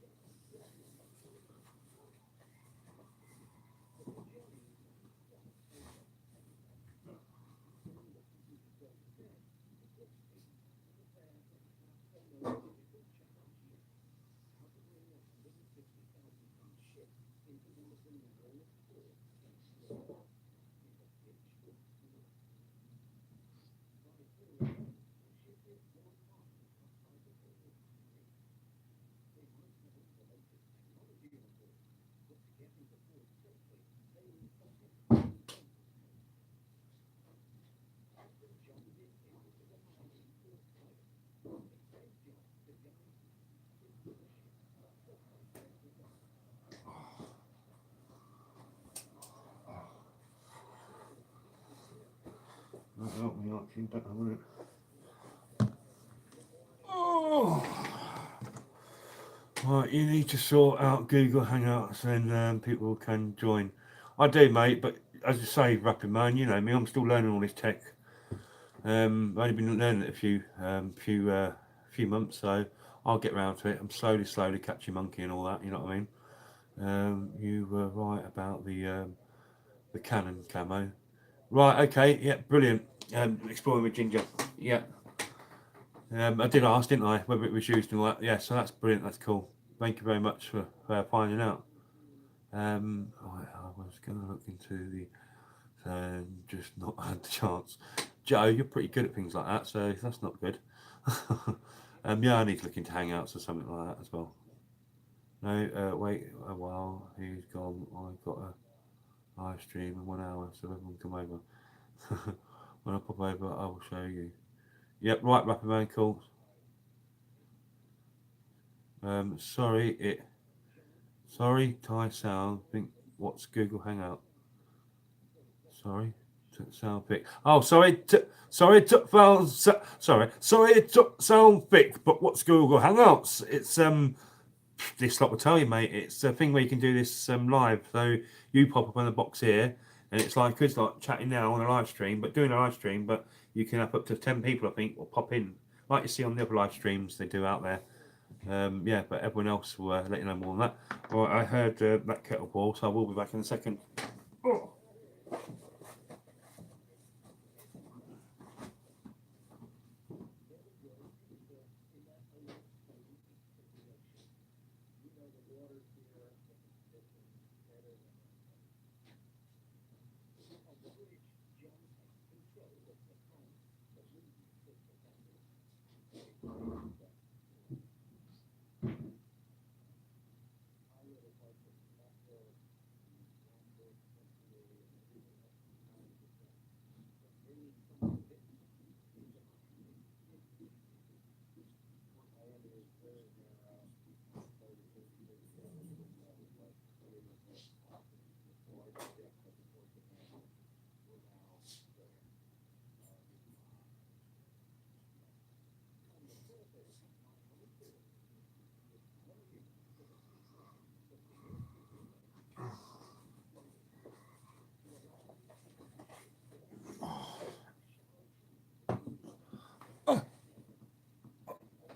Help me, Archie. Don't have it. Oh. Right, you need to sort out Google Hangouts and people can join. I do, mate, but as I say, Rapid Man, you know me, I'm still learning all this tech. I've only been learning it a few months, so I'll get round to it. I'm slowly catching monkey and all that. You know what I mean? You were right about the Canon camo. Right, okay, yeah, brilliant. Exploring with Ginger, yeah. I did ask, didn't I, whether it was used and all that. Yeah, so that's brilliant. That's cool. Thank you very much for finding out. I was going to look into the, just not had the chance. Joe, you're pretty good at things like that, so that's not good. Yeah, I need to look into Hangouts or something like that as well. No, wait a while. He's gone. I've got a live stream in 1 hour, so everyone come over. When I pop over, I will show you. Yep, right, Rapid Man, cool. Sorry, Thai sound. Think what's Google Hangout? Sorry, sound thick. Oh, sorry, sorry, it took sound thick. But what's Google Hangouts? It's this lot will tell you, mate. It's a thing where you can do this live. So you pop up on the box here, and it's like chatting now on a live stream, but doing a live stream. But you can have up to 10 people, I think, will pop in, like you see on the other live streams they do out there. Yeah, but everyone else will let you know more on that. Well, I heard that kettle boil, so I will be back in a second. Oh.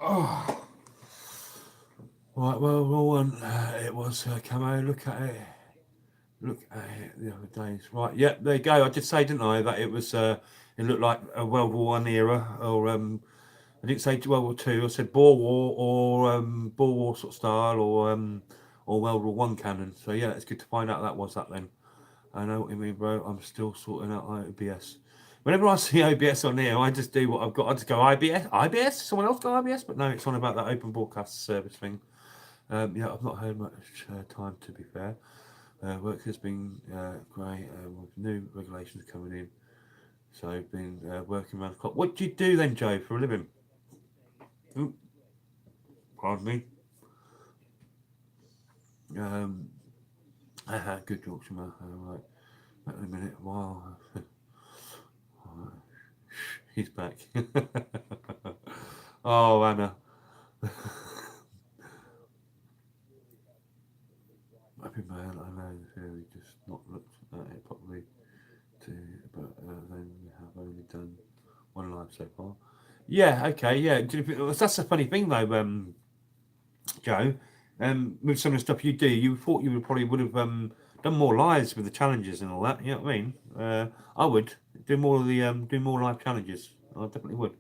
Oh. Right, well, it was Camo. Look at it the other days. Right, yeah, there you go. I did say, didn't I, that it was it looked like a World War One era, or I didn't say World War Two. I said Boer War or Boer War sort of style, or World War One cannon. So yeah, it's good to find out that was that then. I know what you mean, bro. I'm still sorting out OBS. Whenever I see OBS on here, I just do what I've got. I just go IBS. Someone else got IBS, but no, it's on about that open broadcast service thing. Yeah, I've not heard much time, to be fair. Work has been great with new regulations coming in. So I've been working around the clock. What do you do then, Joe, for a living? Ooh, pardon me. Um, good Yorkshire. Right. Wait a minute. Wow. He's back. Oh, Anna. Happy man, I know the theory, just not looked at it properly. But then we have only done one live so far. Yeah, okay, yeah. That's a funny thing though, Joe. With some of the stuff you do, you thought you would probably would have done more lives with the challenges and all that. You know what I mean? I would do more of the do more live challenges. I definitely would.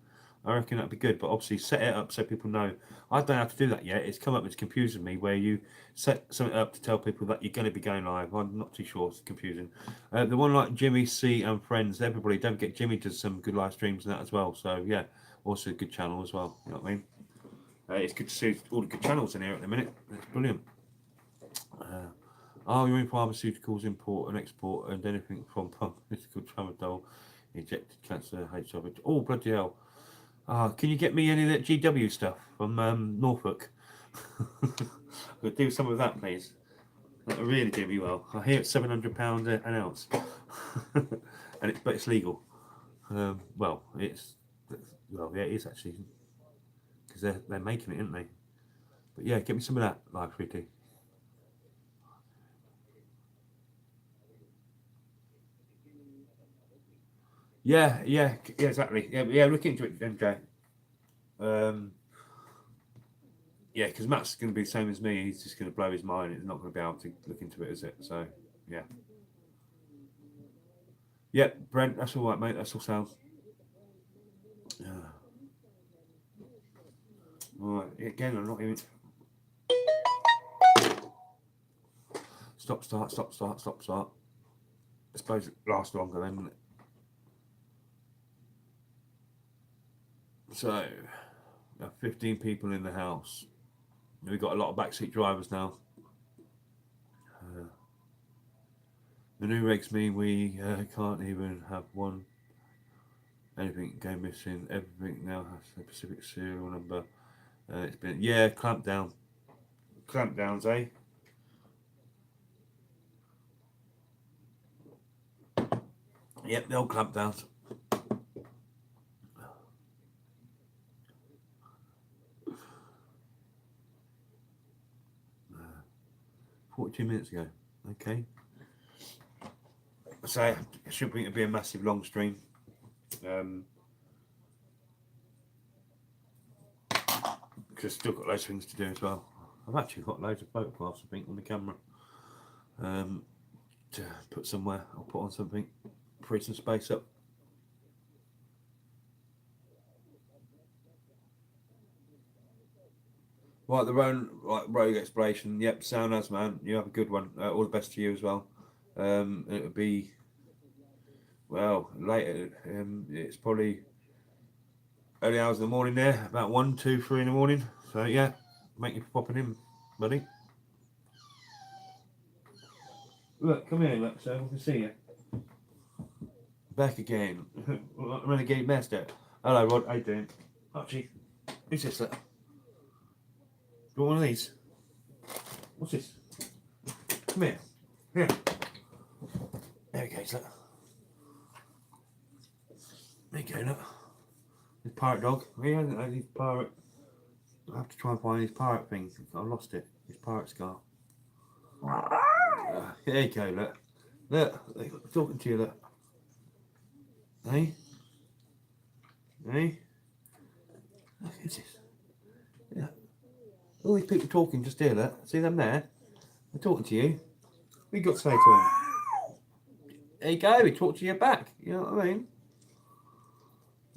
I reckon that'd be good, but obviously set it up so people know. I don't know how to do that yet. It's come up, it's confusing me where you set something up to tell people that you're going to be going live. I'm not too sure. It's confusing. The one like Jimmy C and friends, everybody. Don't forget Jimmy does some good live streams and that as well. So yeah, also a good channel as well. You know what I mean? It's good to see all the good channels in here at the minute. It's brilliant. Are you in pharmaceuticals, import and export, and anything from pharmaceutical tramadol, injected cancer, HIV? Oh, bloody hell. Can you get me any of that GW stuff from Norfolk? We'll do some of that, please. That would really do me well. I hear it's £700 an ounce, but it's legal. Well, yeah, it is actually because they're making it, aren't they? But yeah, get me some of that, live 3D. Yeah, exactly. Yeah, look into it, MJ. Um, yeah, because Matt's going to be the same as me. He's just going to blow his mind. He's not going to be able to look into it, is it? So, yeah. Yeah, Brent, that's all right, mate. That's all sounds. Yeah. All right. Again, I'm not even. Stop, start, stop, start, stop, start. I suppose it lasts longer then, wouldn't it? So, 15 people in the house. We've got a lot of backseat drivers now. Uh, the new regs mean we can't even have one. Anything go missing. Everything now has a specific serial number. It's been clamp down. Clamp downs, eh? Yep, the old clamp downs. 42 minutes ago. Okay. So I shouldn't think it'd be a massive long stream. Because I've still got loads of things to do as well. I've actually got loads of photographs, I think, on the camera. To put somewhere. I'll put on something. Free some space up. Right, the rogue exploration. Yep, sound as man. You have a good one. All the best to you as well. It'll be later. It's probably early hours in the morning there, about 1, 2, 3 in the morning. So yeah, make you popping in, buddy. Look, come here, look, so we can see you. Back again. Renegade Master. Hello, Rod. How you doing? Archie, who's this? Look? You want one of these? What's this? Come here. Here. There he goes, look. There you go, look. His pirate dog. He hasn't had his pirate. I have to try and find his pirate thing. I lost it. His pirate scarf. There you go, look. Look, I'm talking to you, look. Hey? Hey? Look, who's this? Yeah. All these people talking just here, look. See them there? They're talking to you. What you got to say to them? There you go, he talked to you back. You know what I mean?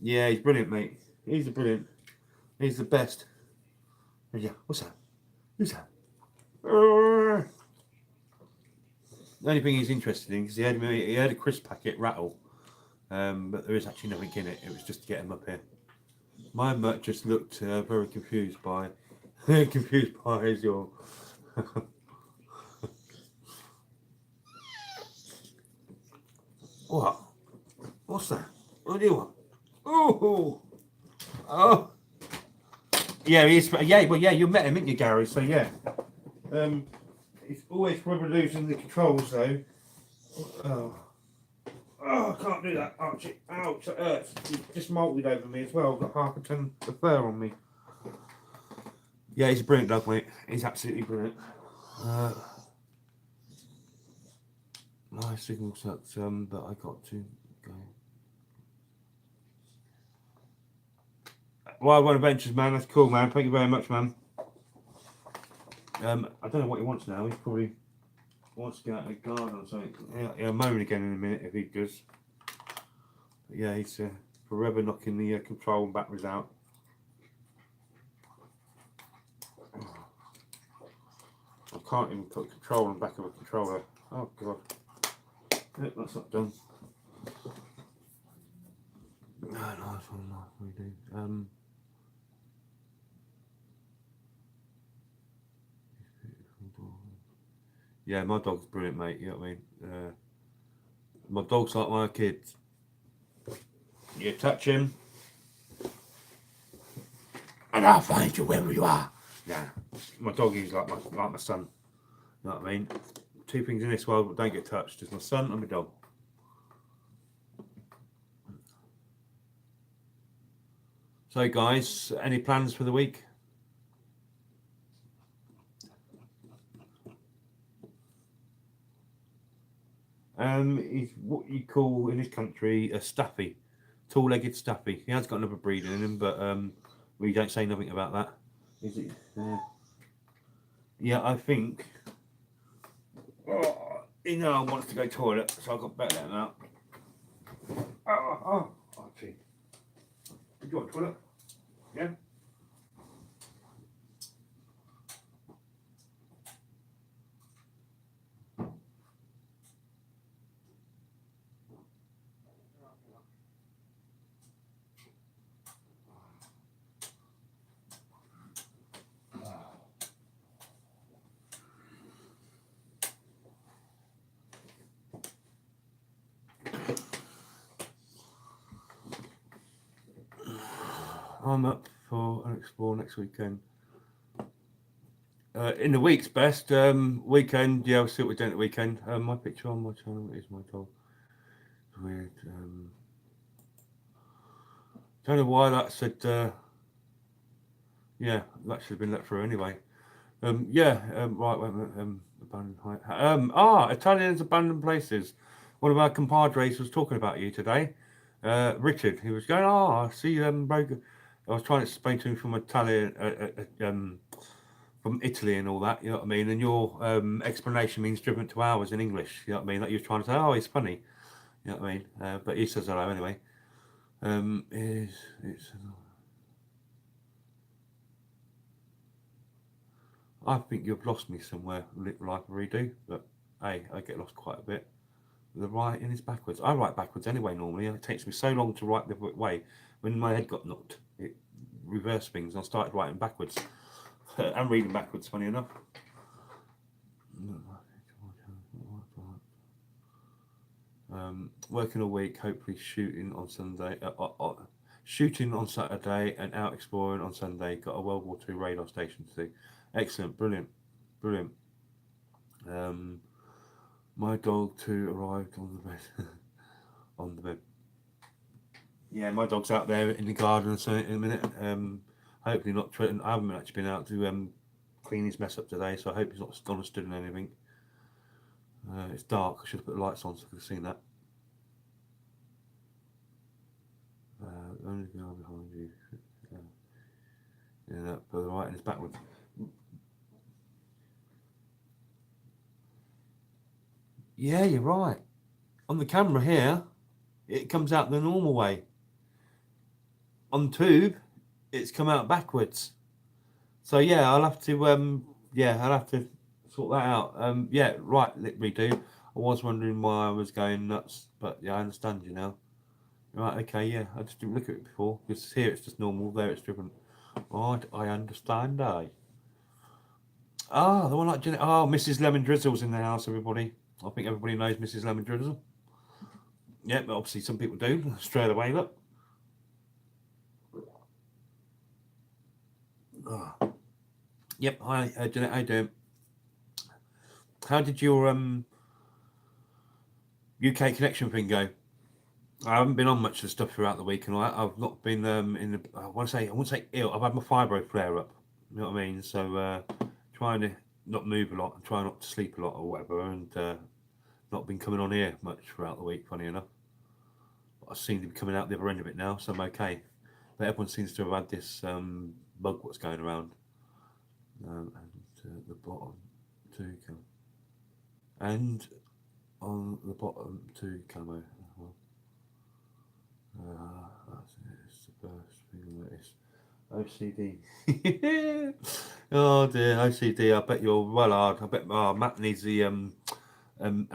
Yeah, he's brilliant, mate. He's brilliant. He's the best. Yeah, what's that? Who's that? The only thing he's interested in, because he had a crisp packet rattle, but there is actually nothing in it. It was just to get him up here. My mutt just looked very confused by Confused pie is your. What? What's that? What do you want? Oh, oh. Yeah, he is. Yeah, well, yeah, you met him, didn't you, Gary? So yeah. He's always probably losing the controls though. Oh. Oh, I can't do that, Archie. Ouch, it hurts. He's just molted over me as well. I've got half a ton of fur on me. Yeah, he's a brilliant dog, mate. He's absolutely brilliant. My signal sucks, but I got to go. Wild One Adventures, man. That's cool, man. Thank you very much, man. I don't know what he wants now. He probably wants to go out in the garden or something. Yeah, he'll moan again in a minute if he does. But yeah, he's forever knocking the control and batteries out. I can't even put control on the back of a controller. Oh god. Yep, that's not done. No, nice one, nice we do. Yeah, my dog's brilliant, mate. You know what I mean? My dog's like my kids. You touch him, and I'll find you wherever you are. Yeah, my dog is like my son. You know what I mean? Two things in this world that don't get touched: is my son and my dog. So, guys, any plans for the week? He's what you call in this country a staffy, tall-legged staffy. He has got another breed in him, but we don't say nothing about that. Is it? Yeah, I think. Oh, he now wants to go toilet, so I've got better than that. Oh, gee. Do you want toilet? Yeah. I'm up for an explore next weekend. In the week's best weekend, yeah, I'll see what we're doing at the weekend. My picture on my channel is my dog. Weird. Don't know why that said. Yeah, that should have been let through anyway. Yeah. Right. Wait a minute. Abandoned. Italians abandoned places. One of our compadres was talking about you today. Richard. He was going. I see. Brogan. I was trying to explain to him from Italian. From Italy and all that, you know what I mean? And your explanation means different to ours in English, you know what I mean? Like you're trying to say, oh, it's funny, you know what I mean? But he says hello anyway. I think you've lost me somewhere, like redo, but hey, I get lost quite a bit. The writing is backwards. I write backwards anyway normally, and it takes me so long to write the way. When my head got knocked, it reversed things, and I started writing backwards. And reading backwards, funny enough. Working all week, hopefully shooting on Sunday. Shooting on Saturday and out exploring on Sunday. Got a World War II radar station to see. Excellent, brilliant, brilliant. My dog too arrived on the bed. On the bed. Yeah, my dog's out there in the garden so in a minute. Hopefully not. I haven't actually been out to clean his mess up today, so I hope he's not gone and stood in anything. It's dark. I should have put the lights on so I could have seen that. Only behind you. Yeah, that further right and it's backwards. Yeah, you're right. On the camera here, it comes out the normal way. On tube, it's come out backwards. So yeah, I'll have to I'll have to sort that out. Yeah, right, redo. I was wondering why I was going nuts, but yeah, I understand you now. Right, okay, yeah, I just didn't look at it before because here it's just normal, there it's different. Right, I understand, Ah, the one like Jeanette. Oh, Mrs. Lemon Drizzle's in the house, everybody. I think everybody knows Mrs. Lemon Drizzle. Yeah, but obviously some people do. Straight away, look. Oh. Yep, hi, Jeanette, how you doing? How did your UK connection thing go? I haven't been on much of the stuff throughout the week, and I've not been in the. I won't say ill. I've had my fibro flare up. You know what I mean? So trying to not move a lot and trying not to sleep a lot or whatever, and not been coming on here much throughout the week. Funny enough, but I seem to be coming out the other end of it now, so I'm okay. But everyone seems to have had this bug what's going around, and the bottom two and on the bottom two camo. It's the first thing that is OCD. Oh dear, OCD. I bet you're well hard. I bet Matt needs the a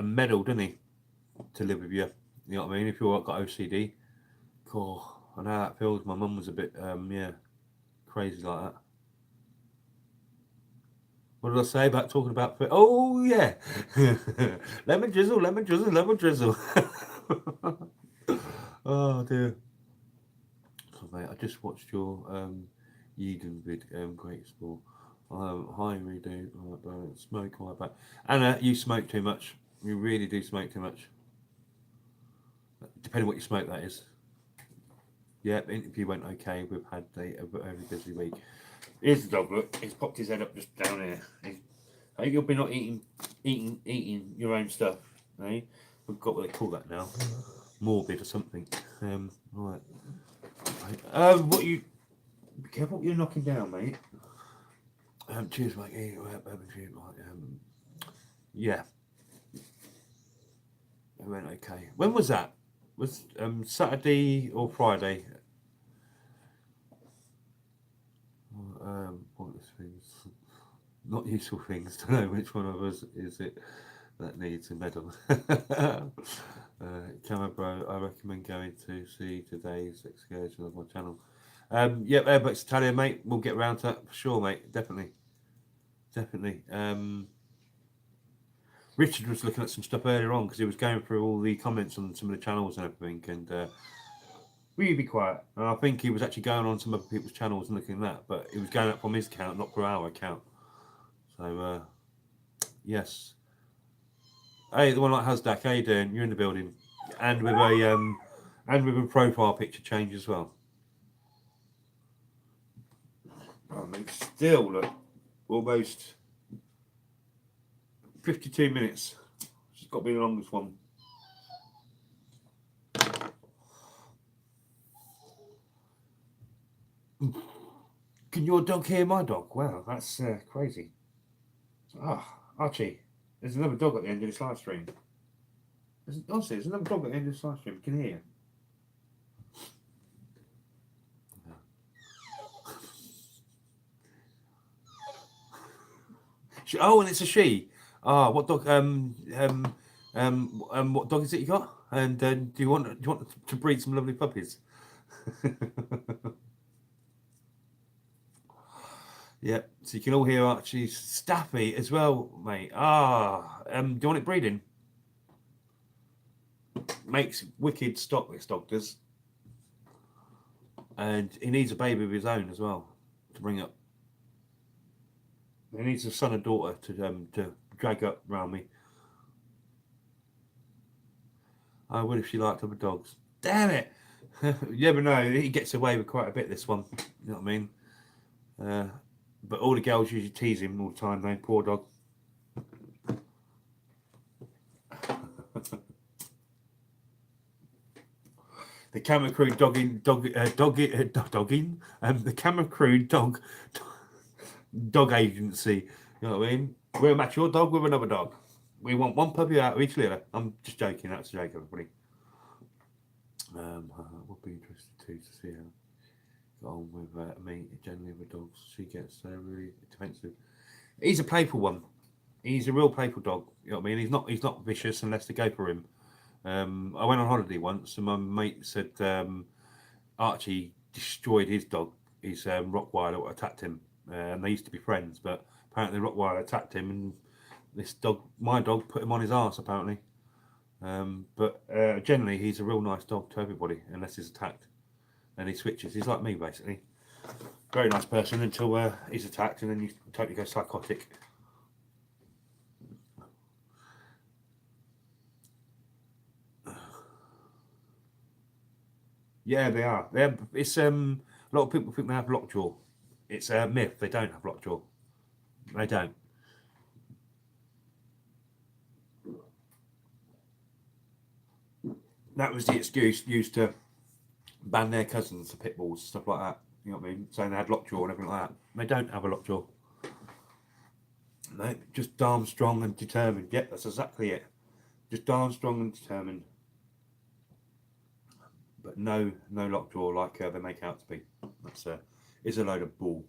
medal, doesn't he, to live with you? You know what I mean? If you've got OCD, cool. I know how that feels. My mum was a bit crazy like that. What did I say about talking about? Oh yeah, lemon drizzle, lemon drizzle, lemon drizzle. Oh dear. Oh, mate, I just watched your Yeadon vid, great sport. Hi, redo. Smoke all back. Anna, you smoke too much. You really do smoke too much. Depending what you smoke, that is. Yeah, the interview went okay. We've had a very busy week. Here's the dog. Look, he's popped his head up just down here. I think you'll be not eating your own stuff. Eh? We've got what they call that now, morbid or something. Right. What you? Be careful what you're knocking down, mate. Cheers, mate. Yeah. It went okay. When was that? Was Saturday or Friday? Pointless things, not useful things. Don't know which one of us is it that needs a medal. Camo bro, I recommend going to see today's excursion of my channel. Yep, Airbucks Italian, mate. We'll get around to that for sure, mate. Definitely. Richard was looking at some stuff earlier on because he was going through all the comments on some of the channels and everything, and will you be quiet? And I think he was actually going on some other people's channels and looking at that, but it was going up from his account, not for our account. So yes. Hey, the one like Hasdak, how you doing? You're in the building, and with a profile picture change as well. I mean, still look almost 52 minutes. It's got to be the longest one. Can your dog hear my dog? Wow, that's crazy. Archie, there's another dog at the end of this live stream. Honestly, there's another dog at the end of this live stream. You can hear. Oh, and it's a she. What dog? What dog is it you got? And do you want to breed some lovely puppies? Yeah, so you can all hear Archie's Staffy as well, mate. Do you want it breeding? Makes wicked stock, this dog does. And he needs a baby of his own as well to bring up. He needs a son and daughter to drag up round me. I would if she liked other dogs. Damn it! You never know. He gets away with quite a bit, this one. You know what I mean? But all the girls usually tease him all the time, though. Poor dog. The Camera Crew dogging. The Camera Crew dog agency. You know what I mean? We'll match your dog with another dog. We want one puppy out of each litter. I'm just joking. That's a joke, everybody. Would be interested too to see how got on with me. Generally with dogs, she gets really defensive. He's a playful one. He's a real playful dog. You know what I mean? He's not vicious unless they go for him. I went on holiday once, and my mate said Archie destroyed his dog. His Rottweiler attacked him, and they used to be friends. But Apparently, Rottweiler attacked him, and this dog, my dog, put him on his arse. Apparently, but generally, he's a real nice dog to everybody, unless he's attacked. And he switches. He's like me, basically. Very nice person until he's attacked, and then you totally go psychotic. Yeah, they are. It's a lot of people think they have lockjaw. It's a myth. They don't have lockjaw. They don't. That was the excuse used to ban their cousins, the pit bulls, stuff like that. You know what I mean? Saying they had lockjaw and everything like that. They don't have a lockjaw. No, just darn strong and determined. Yep, that's exactly it. Just darn strong and determined. But no lockjaw like they make out to be. That's is a load of bull.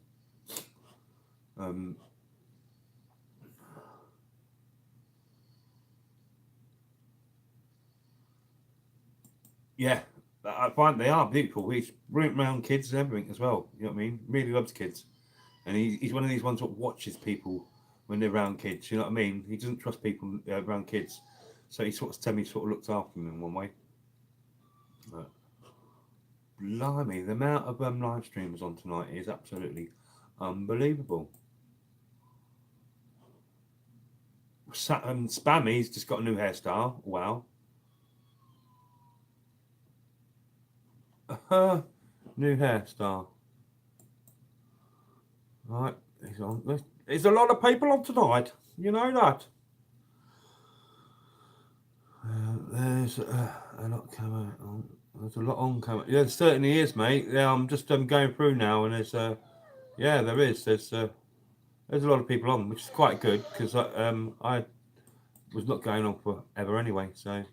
Yeah, I find they are beautiful. He's brilliant around kids and everything as well. You know what I mean? Really loves kids, and he's one of these ones that watches people when they're around kids. You know what I mean? He doesn't trust people around kids, so he sort of looks after them in one way. But, blimey, the amount of live streams on tonight is absolutely unbelievable. Spammy's just got a new hairstyle. Wow. New hairstyle. Right, he's on. There's a lot of people on tonight. You know that. There's a lot coming on. There's a lot on coming. Yeah, there certainly is, mate. Yeah, I'm just going through now, and there's yeah, there is. There's a lot of people on, which is quite good because I was not going on forever anyway. So.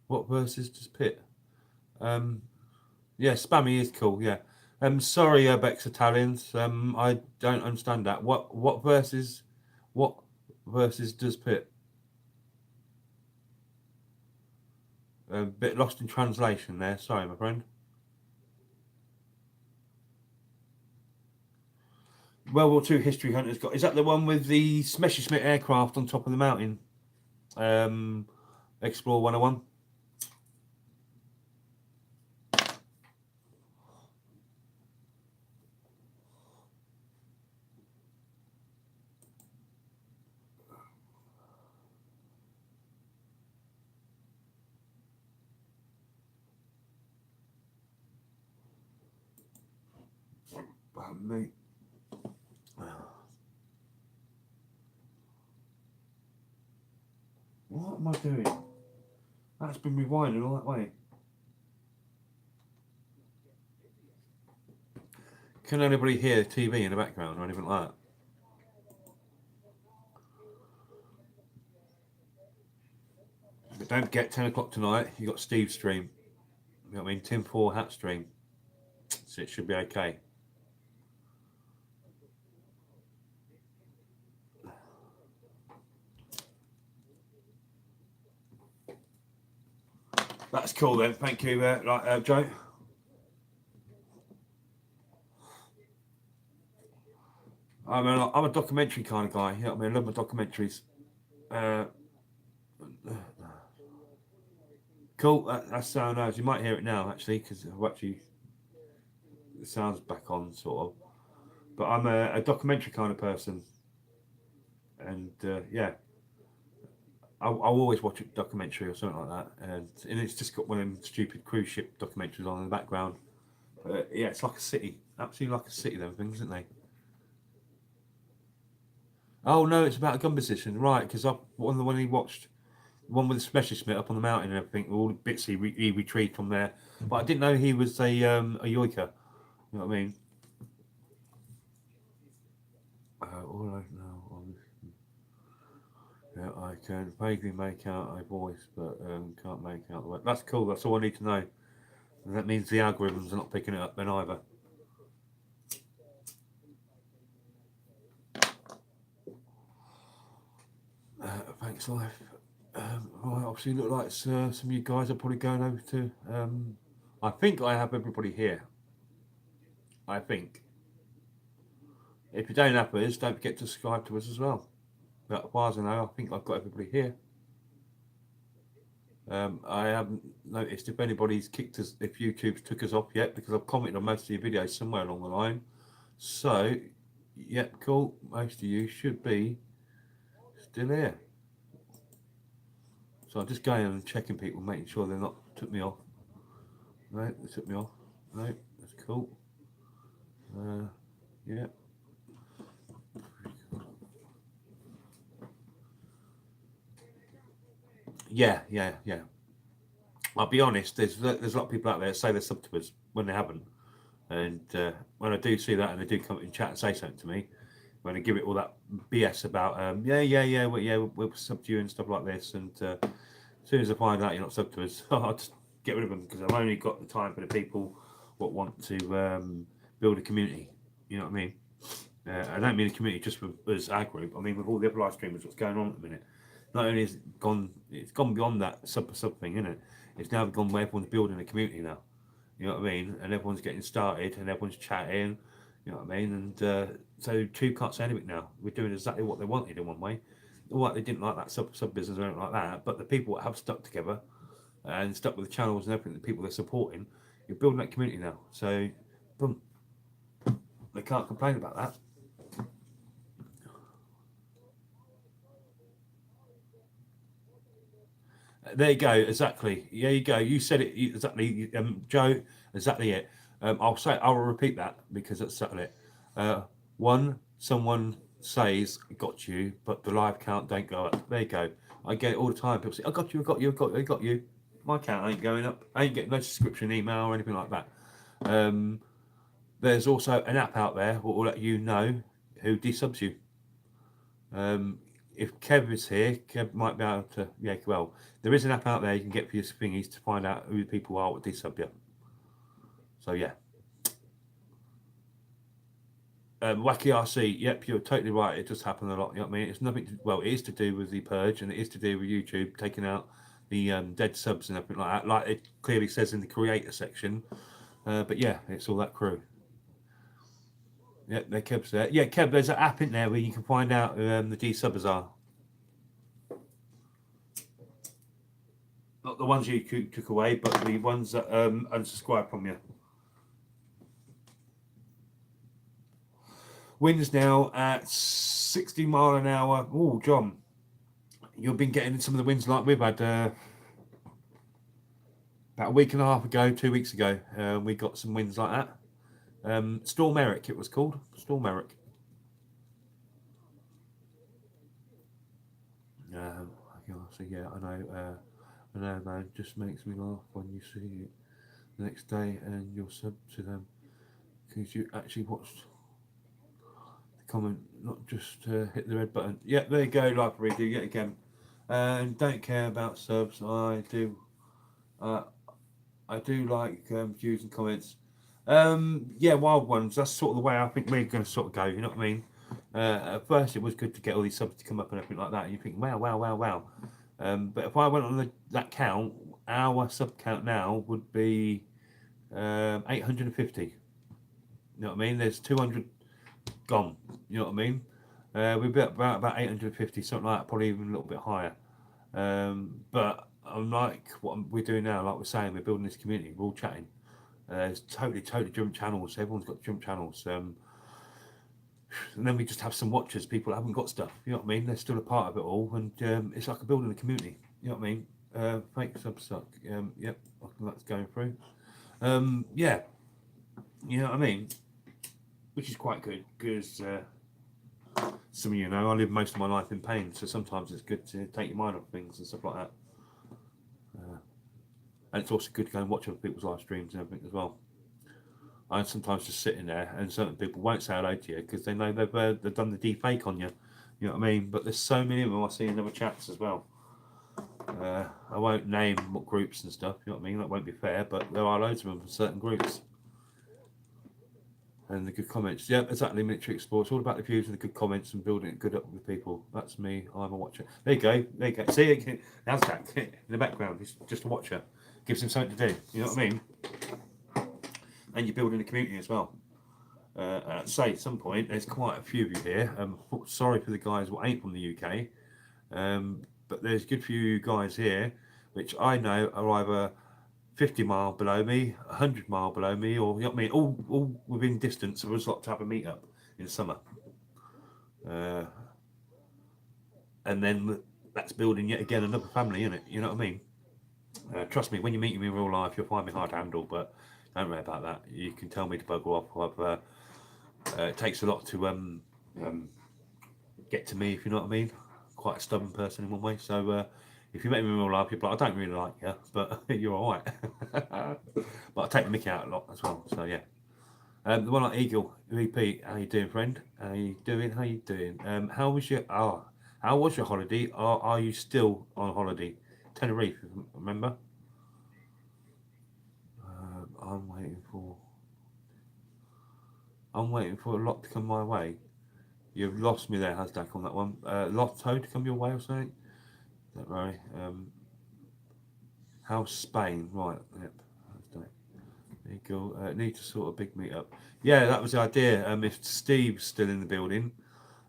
What verses does Pitt? Yeah, Spammy is cool. Yeah. Sorry, Bex Italians. I don't understand that. What verses? What verses does Pitt? A bit lost in translation there. Sorry, my friend. World War II History Hunters got. Is that the one with the Messerschmitt aircraft on top of the mountain? Explore 101. Mate. What am I doing? That's been rewinding all that way. Can anybody hear TV in the background or anything like that? But don't forget 10 o'clock tonight, you got Steve's stream. You know what I mean? Tim 4 hat stream. So it should be okay. That's cool then. Thank you, Joe. I'm a documentary kind of guy. You know what I mean? I love my documentaries. Cool. That's so nice. You might hear it now, actually, because the sound's back on, sort of. But I'm a documentary kind of person. And yeah, I'll always watch a documentary or something like that. And it's just got one of them stupid cruise ship documentaries on in the background. Yeah, it's like a city. Absolutely like a city, them things, isn't they? Oh no, it's about a gun position, right? Because one he watched, one with the Messerschmitt up on the mountain and everything, all the bits he retrieved from there. But I didn't know he was a yoiker. You know what I mean? All I know, yeah, I can vaguely make out a voice, but can't make out the word. That's cool. That's all I need to know. And that means the algorithms are not picking it up then either. Thanks, life. Right, obviously, look like some of you guys are probably going over to. I think I have everybody here. I think. If you don't have us, don't forget to subscribe to us as well. But as far as I know, I think I've got everybody here. I haven't noticed if anybody's kicked us, if YouTube's took us off yet, because I've commented on most of your videos somewhere along the line. So, yep, cool. Most of you should be still here. So I'm just going and checking people, making sure they're not took me off. No, they took me off. No, that's cool. Yeah. Yeah. I'll be honest. There's a lot of people out there that say they're sub to us when they haven't, and when I do see that and they do come in chat and say something to me, when I give it all that BS about we'll sub to you and stuff like this, and as soon as I find out you're not sub to us, I'll just get rid of them because I've only got the time for the people what want to build a community. You know what I mean? I don't mean a community just for us, our group. I mean with all the other live streamers, what's going on at the minute. Not only is it's gone beyond that sub thing, isn't it? It's now gone where everyone's building a community now. You know what I mean? And everyone's getting started and everyone's chatting. You know what I mean? And so Tube can't say anything now. We're doing exactly what they wanted in one way. All right, they didn't like that sub business or anything like that, but the people that have stuck together and stuck with the channels and everything, the people they're supporting, you're building that community now. So, boom, they can't complain about that. There you go. Exactly. There you go. You said it exactly, Joe. Exactly it. I'll repeat that because that's exactly it. One, someone says got you, but the live count don't go up. There you go. I get it all the time. People say, I got you, I got you, I got you, I got you. My count ain't going up. I ain't getting no subscription email or anything like that. There's also an app out there that will let you know who desubs you. If Kev is here, Kev might be able to. Yeah, well, there is an app out there you can get for your thingies to find out who the people are with desub you. So yeah. Wacky RC, yep, you're totally right. It does happen a lot. You know what I mean? It's nothing. It is to do with the purge, and it is to do with YouTube taking out the dead subs and everything like that. Like it clearly says in the creator section. But yeah, it's all that crew. Yeah, Kev's there. Yeah, Kev, there's an app in there where you can find out who the desubbers are. Not the ones you took away, but the ones that unsubscribe from you. Winds now at 60 mile an hour. Oh, John, you've been getting some of the winds like we've had about a week and a half ago, 2 weeks ago. We got some winds like that. Storm Eric, it was called. Storm Eric. So yeah, I know, man. Just makes me laugh when you see it the next day and you're sub to them because you actually watched the comment, not just hit the red button. Yeah, there you go, like redo yet again. And don't care about subs. I do like views and comments. Yeah, wild ones. That's sort of the way I think we're going to sort of go. You know what I mean? At first, it was good to get all these subs to come up and everything like that. And you think, wow. But if I went on that count, our sub count now would be 850. You know what I mean? There's 200 gone. You know what I mean? We've got about 850, something like that, probably even a little bit higher. But unlike what we're doing now, like we're saying, we're building this community. We're all chatting. It's totally different channels. Everyone's got different channels. And then we just have some watchers, people that haven't got stuff. You know what I mean? They're still a part of it all, and it's like a building a community. You know what I mean? Fake Substack. Yep, that's going through. Yeah, you know what I mean? Which is quite good because some of you know I live most of my life in pain, so sometimes it's good to take your mind off things and stuff like that. And it's also good to go and watch other people's live streams and everything as well. I sometimes just sitting there, and certain people won't say hello to you because they know they've done the deepfake on you. You know what I mean? But there's so many of them I see in other chats as well. I won't name what groups and stuff. You know what I mean? That won't be fair, but there are loads of them for certain groups. And the good comments. Yeah, exactly. Military Explore. It's all about the views and the good comments and building it good up with people. That's me. I'm a watcher. There you go. There you go. See, that's that in the background. He's just a watcher. Gives him something to do. You know what I mean? And you're building a community as well. Say at some point, there's quite a few of you here. Sorry for the guys who ain't from the UK, but there's a good few guys here, which I know are either 50 mile below me, 100 mile below me, or you know what I mean, all within distance of us lot to have a meet up in the summer. And then that's building yet again another family, isn't it? You know what I mean? Trust me, when you meet me in real life, you'll find me hard to handle, but don't worry about that. You can tell me to bugger off. It takes a lot to get to me, if you know what I mean. Quite a stubborn person in one way, so if you met me in real life, you'd be like, I don't really like you, but you're all right. But I take the mickey out a lot as well, so yeah. The one like Eagle, VP, how you doing, friend? How you doing? How was your holiday? Are you still on holiday? Tenerife, remember? I'm waiting for a lot to come my way. You've lost me there, Hasdak, on that one. Lotto to come your way or something? Don't worry. How's Spain? Right, yep. There you go. Need to sort a big meet up. Yeah, that was the idea. If Steve's still in the building,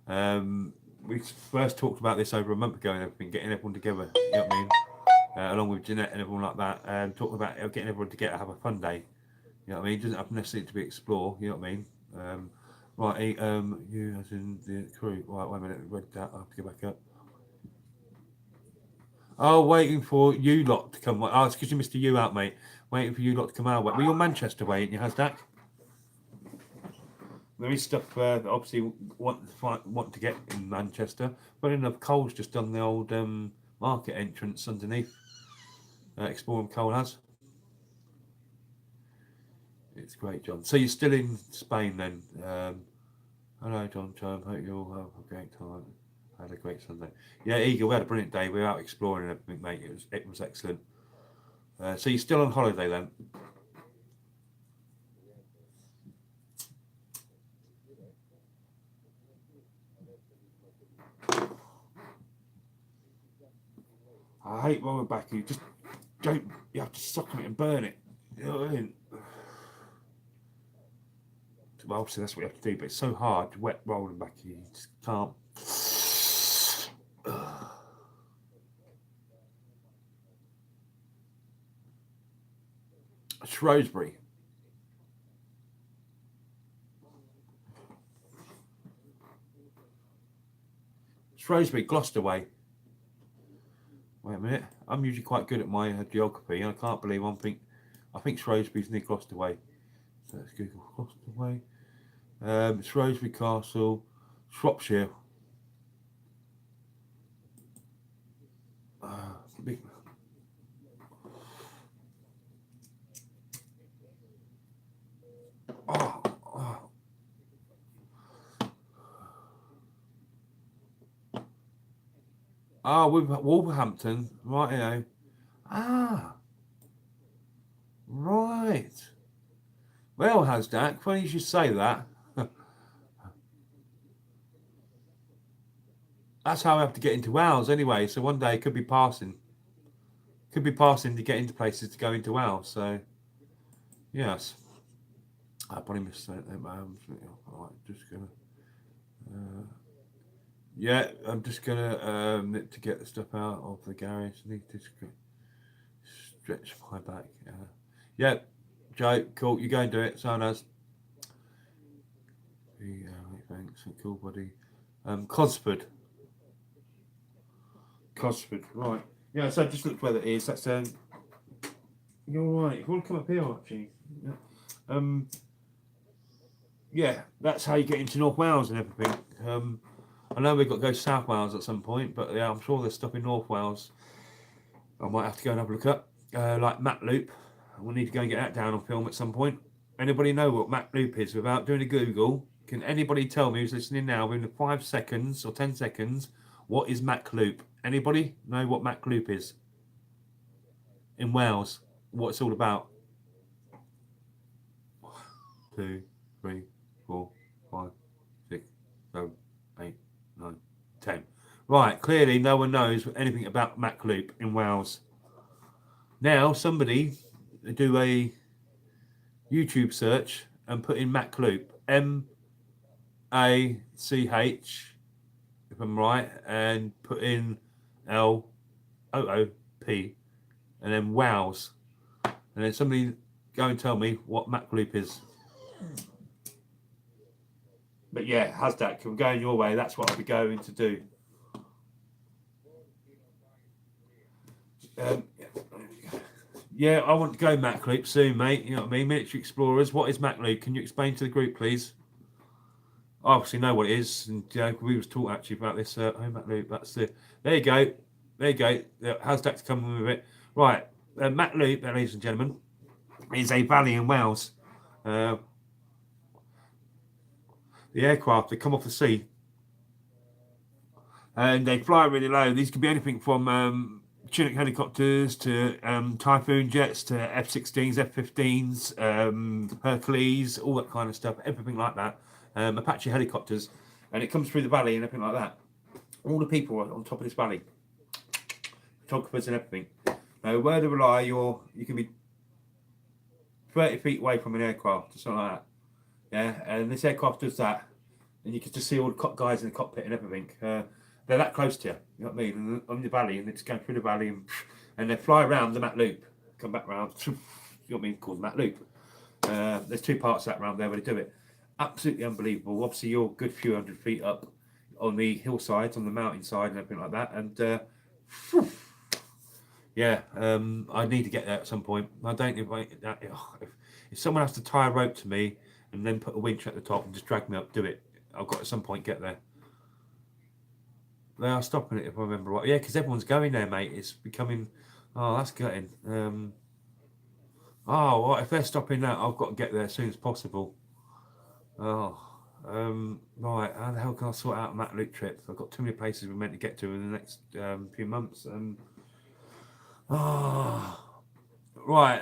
we first talked about this over a month ago and everything, getting everyone together. You know what I mean? Along with Jeanette and everyone like that, talking about getting everyone together, have a fun day. You know what I mean? It doesn't have necessarily to be explore. You know what I mean? Right, you as in the crew. Right, wait a minute. Read that. I have to go back up. Oh, waiting for you lot to come. Oh, it's because you missed you out, mate. Waiting for you lot to come our way. Well, you're Manchester way, ain't you, Hasdak? There is stuff that obviously want to get in Manchester. But enough, Cole's just done the old market entrance underneath. Exploring Cole has. It's great, John. So you're still in Spain then? Hello, John. Hope you all have a great time. Had a great Sunday. Yeah, Eagle, we had a brilliant day. We were out exploring and everything, mate. It was excellent. So you're still on holiday then? I hate rolling back. You just don't. You have to suck on it and burn it. You know what I mean? Well, obviously that's what you have to do, but it's so hard. Wet rolling back. You just can't. Shrewsbury. Shrewsbury, Gloucester way. Wait a minute. I'm usually quite good at my geography, and I can't believe I think Shrewsbury's near Gloucester way. So let's Google Gloucester way. Shrewsbury Castle, Shropshire. Big. Wolverhampton, right? You know. Right. Well, Hasdak, funny you should say that. That's how I have to get into Wales anyway. So one day it could be passing. Could be passing to get into places to go into Wales. So, yes. I probably missed that. Right, just gonna. Yeah, I'm just gonna to get the stuff out of the garage. I need to stretch my back. Yeah, Joe, cool. You go and do it. So does. Thanks. Cool, buddy. Cosford. Cosford, right. Yeah, so just look where that is. That's you're right. If you want to come up here, actually. Yeah. Yeah, that's how you get into North Wales and everything. I know we've got to go to South Wales at some point, but yeah, I'm sure there's stuff in North Wales. I might have to go and have a look up, like Map Loop. We'll need to go and get that down on film at some point. Anybody know what Map Loop is without doing a Google? Can anybody tell me who's listening now within 5 seconds or 10 seconds what is Map Loop? Anybody know what Map Loop is in Wales? What it's all about? 2, 3. Right, clearly no one knows anything about Mac Loop in Wales. Now somebody do a YouTube search and put in Mac Loop, MACH, if I'm right, and put in LOOP, and then Wales, and then somebody go and tell me what Mac Loop is. But yeah, Hasdak, I'm going your way. That's what I'll be going to do. Yeah, I want to go Mac Loop soon, mate. You know what I mean? Military Explorers. What is Mac Loop? Can you explain to the group, please? I obviously know what it is, and we was talking actually about this. Mac Loop. That's the. There you go. There you go. Hasdak's coming with it. Right, Mac Loop, ladies and gentlemen, is a valley in Wales. The aircraft, they come off the sea and they fly really low. These could be anything from Chinook helicopters to Typhoon jets to F-16s, F-15s, Hercules, all that kind of stuff, everything like that. Apache helicopters, and it comes through the valley and everything like that. All the people are on top of this valley, photographers and everything. Now, word of a lie, you can be 30 feet away from an aircraft or something like that. Yeah, and this aircraft does that, and you can just see all the guys in the cockpit and everything. They're that close to you, you know what I mean? And on the valley, and they just go through the valley, and they fly around the Mac Loop, come back round, you know what I mean, called the Mac Loop. There's two parts of that round there where they do it. Absolutely unbelievable. Obviously, you're a good few hundred feet up on the hillsides, on the mountainside, and everything like that. And yeah, I need to get there at some point. I don't if someone has to tie a rope to me and then put a winch at the top and just drag me up, do it. I've got to some point get there. They are stopping it if I remember right. Yeah, because everyone's going there, mate. It's becoming. Oh, that's gutting. Oh, well, if they're stopping that, I've got to get there as soon as possible. Oh, right. How the hell can I sort out a Mac Loop trip? I've got too many places we're meant to get to in the next few months. Oh, right.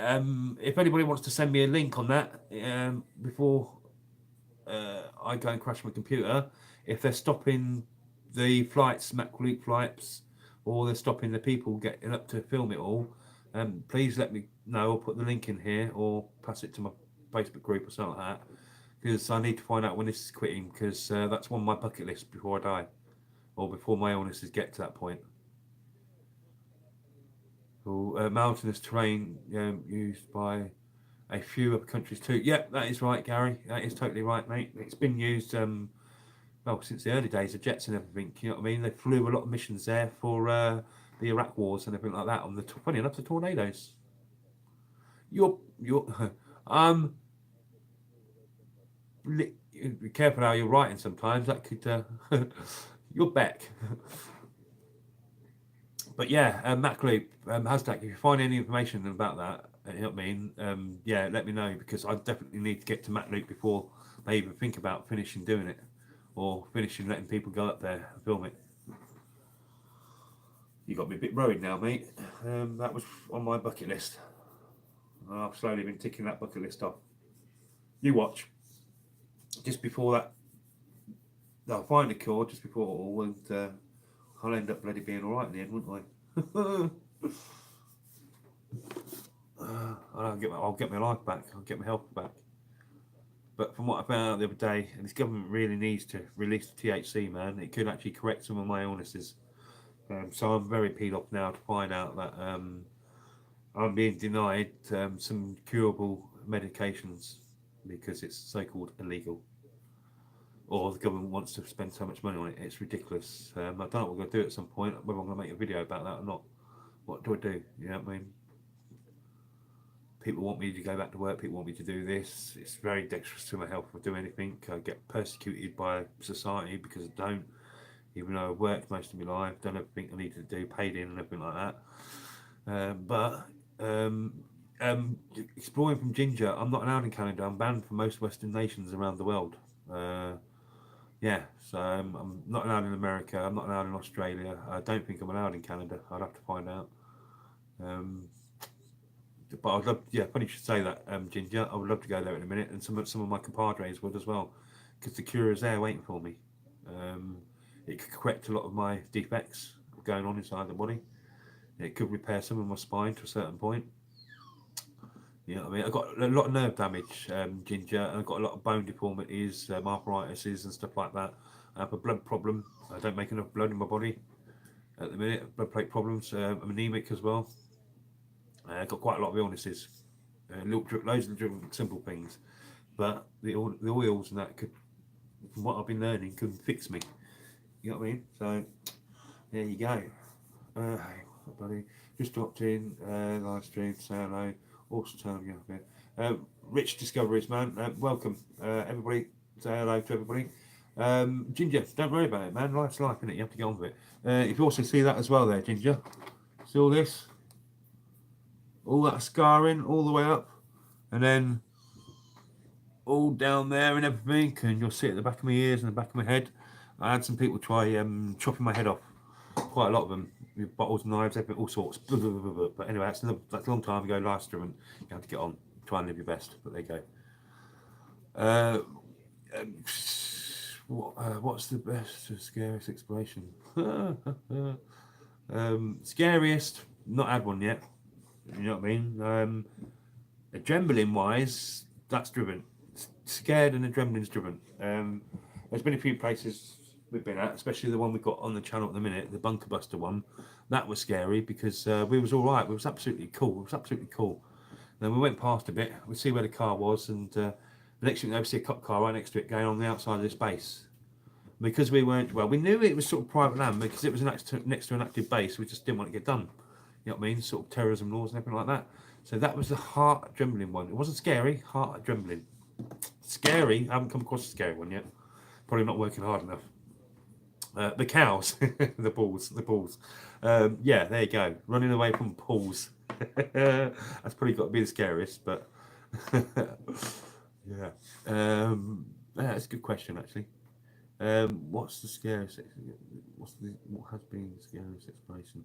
If anybody wants to send me a link on that before I go and crash my computer, if they're stopping the flights, Mac Loop flights, or they're stopping the people getting up to film it all, please let me know or put the link in here or pass it to my Facebook group or something like that, because I need to find out when this is quitting, because that's on my bucket list before I die or before my illnesses get to that point. Mountainous terrain used by a few other countries too. Yep, that is right, Gary. That is totally right, mate. It's been used well since the early days of jets and everything. You know what I mean? They flew a lot of missions there for the Iraq wars and everything like that. On the funny enough, the tornadoes. You're be careful how you're writing sometimes. That could you're back. But yeah, Mac Loop, Hashtag, if you find any information about that, you know what I mean, yeah, let me know, because I definitely need to get to Mac Loop before they even think about finishing doing it or finishing letting people go up there and film it. You got me a bit worried now, mate. That was on my bucket list. I've slowly been ticking that bucket list off. You watch. Just before that, I'll find a cure just before it all, and I'll end up bloody being alright in the end, wouldn't I? I'll get my life back. I'll get my health back. But from what I found out the other day, and this government really needs to release the THC, man. It could actually correct some of my illnesses. So I'm very peeled off now to find out that I'm being denied some curable medications because it's so-called illegal. Or the government wants to spend so much money on it. It's ridiculous. I don't know what we're going to do at some point, whether I'm going to make a video about that or not. What do I do? You know what I mean? People want me to go back to work. People want me to do this. It's very dexterous to my health if I do anything. I get persecuted by society because I don't. Even though I've worked most of my life, done everything I needed to do, paid in and everything like that. But exploring from Ginger, I'm not allowed in Canada. I'm banned from most Western nations around the world. Yeah, so I'm not allowed in America. I'm not allowed in Australia. I don't think I'm allowed in Canada. I'd have to find out. But I'd love, yeah, funny you should say that, Ginger. I would love to go there in a minute, and some of my compadres would as well, because the cure is there waiting for me. It could correct a lot of my defects going on inside the body. It could repair some of my spine to a certain point. You know what I mean? I've got a lot of nerve damage, ginger, and I've got a lot of bone deformities, arthritis and stuff like that. I have a blood problem. I don't make enough blood in my body at the minute. Blood plate problems. I'm anemic as well. I've got quite a lot of illnesses. Loads of different simple things. But the oils and that could, from what I've been learning, can fix me. You know what I mean? So, there you go. Hey, buddy, just dropped in, live stream, say hello. Also telling you a bit. Rich Discoveries, man. Welcome, everybody. Say hello to everybody. Ginger, don't worry about it, man. Life's life, isn't it? You have to get on with it. If you also see that as well there, Ginger. See all this? All that scarring all the way up. And then all down there and everything. And you'll see it at the back of my ears and the back of my head. I had some people try chopping my head off. Quite a lot of them. With bottles, knives, everything, all sorts. But anyway, that's a long time ago, last year, and you have to get on, try and live your best. But there you go. What's the best, scariest explanation? Scariest, not had one yet. You know what I mean? Adrenaline wise, that's driven. Scared and adrenaline's driven. There's been a few places we've been at, especially the one we've got on the channel at the minute, the Bunker Buster one. That was scary because we was all right. It was absolutely cool. It was absolutely cool. Then we went past a bit. We see where the car was, and the next thing we see a cop car right next to it going on the outside of this base. Because we weren't we knew it was sort of private land because it was next to an active base. We just didn't want to get done. You know what I mean? Sort of terrorism laws and everything like that. So that was the heart adrenaline one. It wasn't scary. Heart adrenaline. Scary. I haven't come across a scary one yet. Probably not working hard enough. The cows, the bulls. Yeah, there you go. Running away from bulls. That's probably got to be the scariest, but yeah. That's a good question, actually. What's the scariest? What has been the scariest explanation?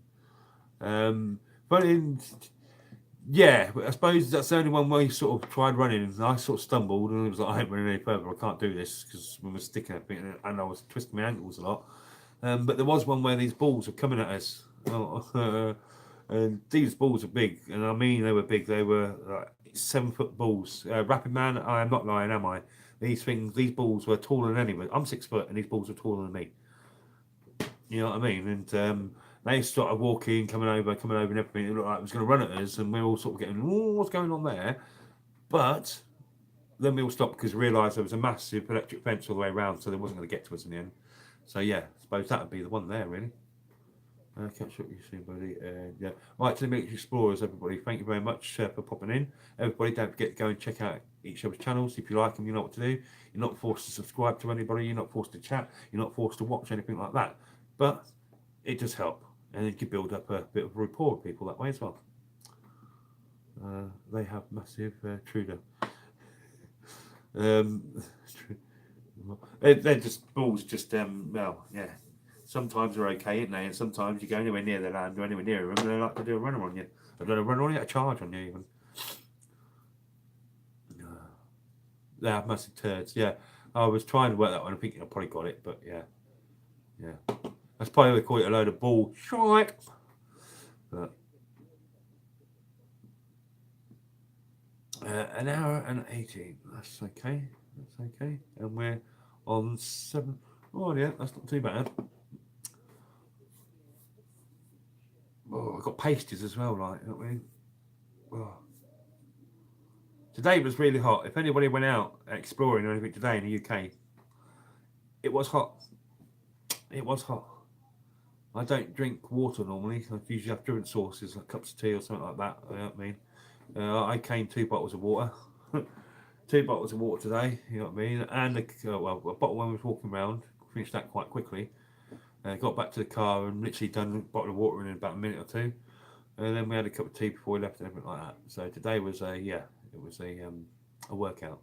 Yeah, I suppose that's the only one where you sort of tried running, and I sort of stumbled, and it was like, I ain't running any further. I can't do this because we were sticking at it, and I was twisting my ankles a lot. But there was one where these balls were coming at us, and these balls are big, and I mean they were big. They were like 7-foot balls. Rapid Man, I am not lying, am I? These balls were taller than anyone. I'm 6 foot, and these balls were taller than me. You know what I mean? And they started walking, coming over, and everything. It looked like it was going to run at us, and we were all sort of getting, what's going on there? But then we all stopped because we realised there was a massive electric fence all the way around, so they wasn't going to get to us in the end. So yeah, I suppose that would be the one there, really. Catch up with you soon, buddy. Yeah. Right, to the Military Explorers, everybody. Thank you very much for popping in. Everybody, don't forget to go and check out each other's channels. If you like them, you know what to do. You're not forced to subscribe to anybody. You're not forced to chat. You're not forced to watch anything like that. But it does help, and you can build up a bit of rapport with people that way as well. They have massive Truda. They're just balls. Just well, yeah. Sometimes they're okay, aren't they? And sometimes you go anywhere near the land or anywhere near them, and they like to do a runner on you. They've done a runner on you, a charge on you even. They have massive turds. Yeah, I was trying to work that one. I think I probably got it, but yeah. That's probably what they call it, a load of bull shite. But an hour and 18. That's okay. And we're on 7. Oh yeah, that's not too bad. Oh, I've got pasties as well, like, you know what I mean? Oh. Today was really hot. If anybody went out exploring or anything today in the UK, it was hot. It was hot. I don't drink water normally. I usually have different sources, like cups of tea or something like that. You know what I mean? I came 2 bottles of water. 2 bottles of water today, you know what I mean? And a bottle when we was walking around. Finished that quite quickly. Got back to the car and literally done a bottle of water in about a minute or two. And then we had a cup of tea before we left and everything like that. So today was a workout.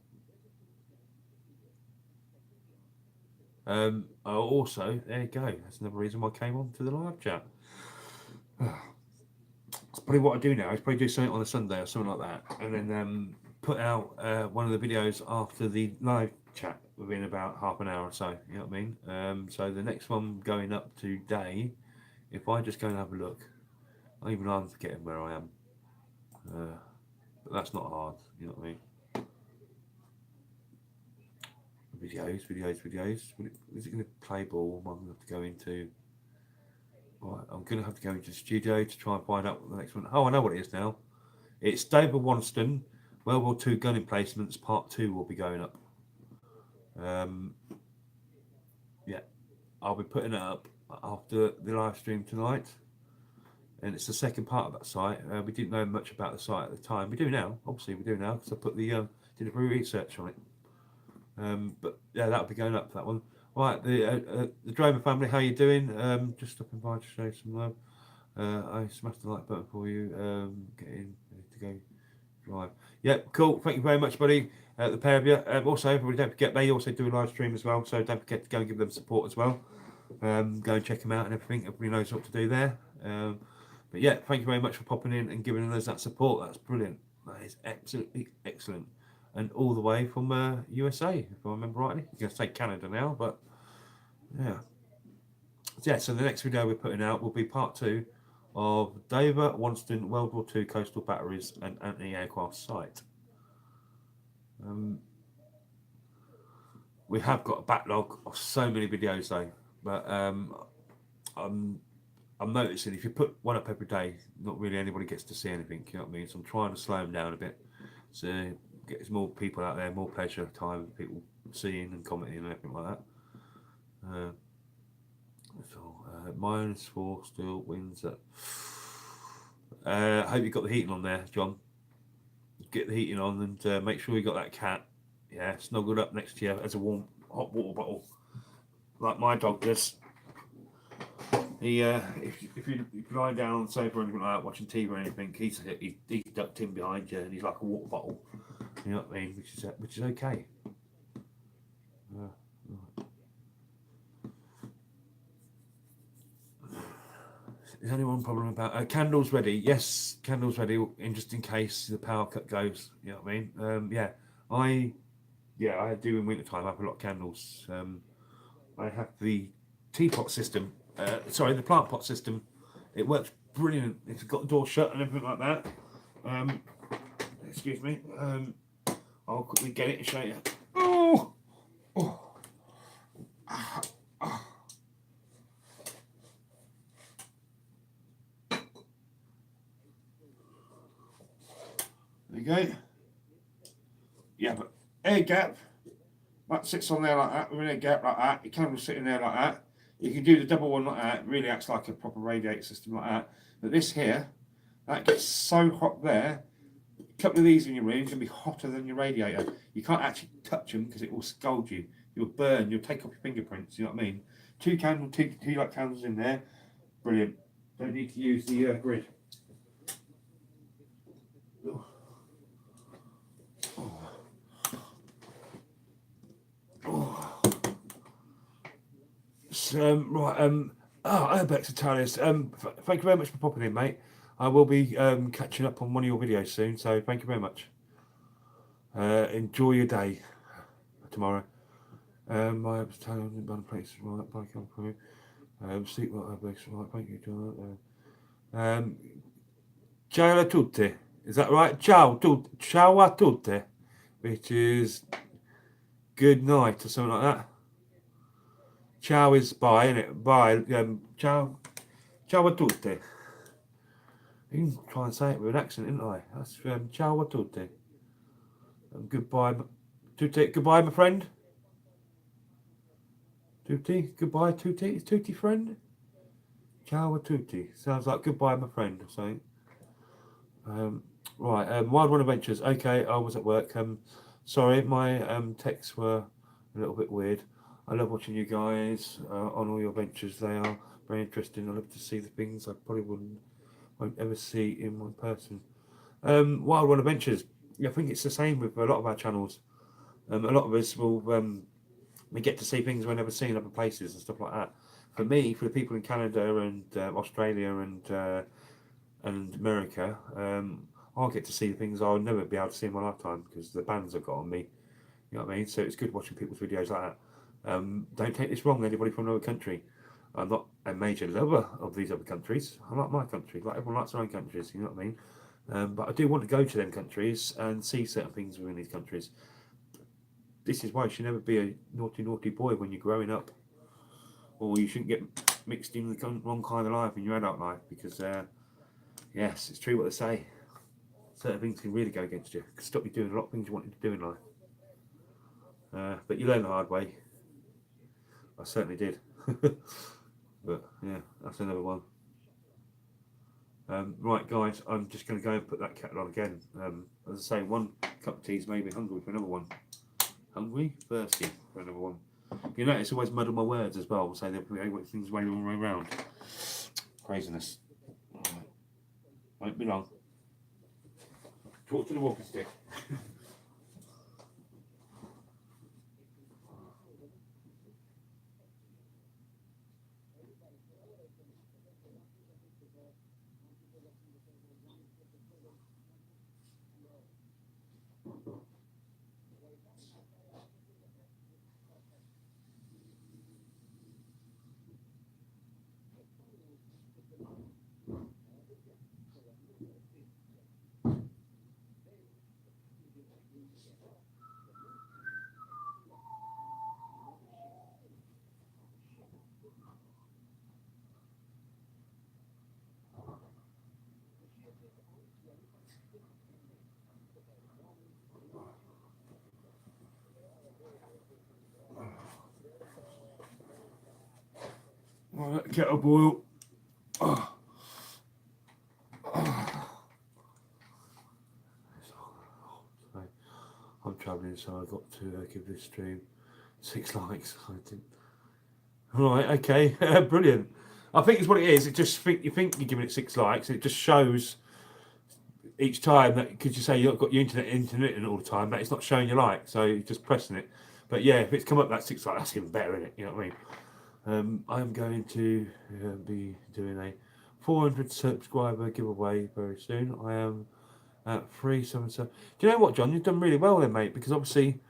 Also, there you go. That's another reason why I came on to the live chat. That's probably what I do now. I probably do something on a Sunday or something like that, and then put out one of the videos after the live chat within about half an hour or so. You know what I mean? So the next one going up today, if I just go and have a look, even I'm forgetting where I am. But that's not hard. You know what I mean? Videos. Is it going to play ball? I'm going to have to go into. Right, I'm going to have to go into the studio to try and find out what the next one. Oh, I know what it is now. It's David Wanston, World War II gun emplacements, part 2 will be going up. Yeah, I'll be putting it up after the live stream tonight. And it's the second part of that site. We didn't know much about the site at the time. We do now, obviously we do now, because I put the did a research on it. But yeah, that'll be going up, that one. Right, the Dromer family, how you doing? Just stopping by to show some love. I smashed the like button for you. Getting to go live. Yeah, cool. Thank you very much, buddy. The pair of you. Also, everybody, don't forget they also do a live stream as well. So don't forget to go and give them support as well. Go and check them out and everything. Everybody knows what to do there. But yeah, thank you very much for popping in and giving us that support. That's brilliant. That is absolutely excellent. And all the way from USA, if I remember rightly. I'm going to say Canada now, but yeah. So the next video we're putting out will be part 2 of David Wanston World War II coastal batteries and anti-aircraft site. We have got a backlog of so many videos though, but I'm noticing if you put one up every day, not really anybody gets to see anything. You know what I mean? So I'm trying to slow them down a bit, so get more people out there, more pleasure time, people seeing and commenting and everything like that. -4 still wins that. I hope you got the heating on there, John. Get the heating on and make sure you got that cat, yeah, snuggled up next to you as a warm hot water bottle, like my dog does. He, if you lie down on the sofa or anything like that, watching TV or anything, he's ducked in behind you and he's like a water bottle. You know what I mean? Which is okay. Right. Is anyone problem about candles ready? Yes, candles ready. In just in case the power cut goes. You know what I mean? I do in winter time. I have a lot of candles. I have the teapot system. The plant pot system. It works brilliant. It's got the door shut and everything like that. Excuse me. I'll quickly get it and show you. Oh. There you go. Yeah, but air gap, that sits on there like that, with an air gap like that, your candle's sitting there like that. You can do the double one like that, it really acts like a proper radiator system like that. But this here, that gets so hot there, a couple of these in your room is going to be hotter than your radiator. You can't actually touch them because it will scald you. You'll burn, you'll take off your fingerprints, you know what I mean? Two light candles in there, brilliant. Don't need to use the grid. Urbex Italis. Thank you very much for popping in, mate. I will be catching up on one of your videos soon, so thank you very much. Enjoy your day tomorrow. I was telling you about a place right back up for you. Sleep what Urbex, right, thank you, John. Ciao a tutti. Is that right? Ciao a tutti, which is good night or something like that. Ciao is bye, isn't it? Bye. Ciao a tutti. You can try and say it with an accent, didn't I? That's ciao a tutti. Goodbye, tutti. Goodbye, my friend. Tutti. Goodbye, tutti. Is tutti friend? Ciao a tutti. Sounds like goodbye, my friend, or something. Right. Wild One Adventures. Okay, I was at work. Sorry, my texts were a little bit weird. I love watching you guys on all your ventures. They are very interesting. I love to see the things I probably won't ever see in one person. Wild One Adventures. I think it's the same with a lot of our channels. A lot of us will we get to see things we've never seen other places and stuff like that. For me, for the people in Canada and Australia and America, I'll get to see things I'll never be able to see in my lifetime because the bans have got on me. You know what I mean? So it's good watching people's videos like that. Don't take this wrong, anybody from another country. I'm not a major lover of these other countries. I like my country, like everyone likes their own countries, you know what I mean? But I do want to go to them countries and see certain things within these countries. This is why you should never be a naughty, naughty boy when you're growing up. Or you shouldn't get mixed in with the wrong kind of life in your adult life because, yes, it's true what they say. Certain things can really go against you. It can stop you doing a lot of things you wanted to do in life. But you learn the hard way. I certainly did. But yeah, that's another one. Right, guys, I'm just going to go and put that kettle on again. As I say, one cup of tea is maybe hungry for another one. Hungry? Thirsty for another one. You know, it's always muddle my words as well, saying that things way all the way around. Craziness. Right. Won't be long. Talk to the walking stick. Well, let the kettle boil. Oh. So, I'm travelling, so I've got to give this stream 6 likes. I didn't. Right, okay, brilliant. I think it's what it is. It just you think you're giving it 6 likes, and it just shows each time that because you say you've got your internet in all the time, that it's not showing you like, so you're just pressing it. But yeah, if it's come up that 6 likes, that's even better, isn't it? You know what I mean? I'm going to be doing a 400 subscriber giveaway very soon. I am at 377. Do you know what, John? You've done really well then, mate, because obviously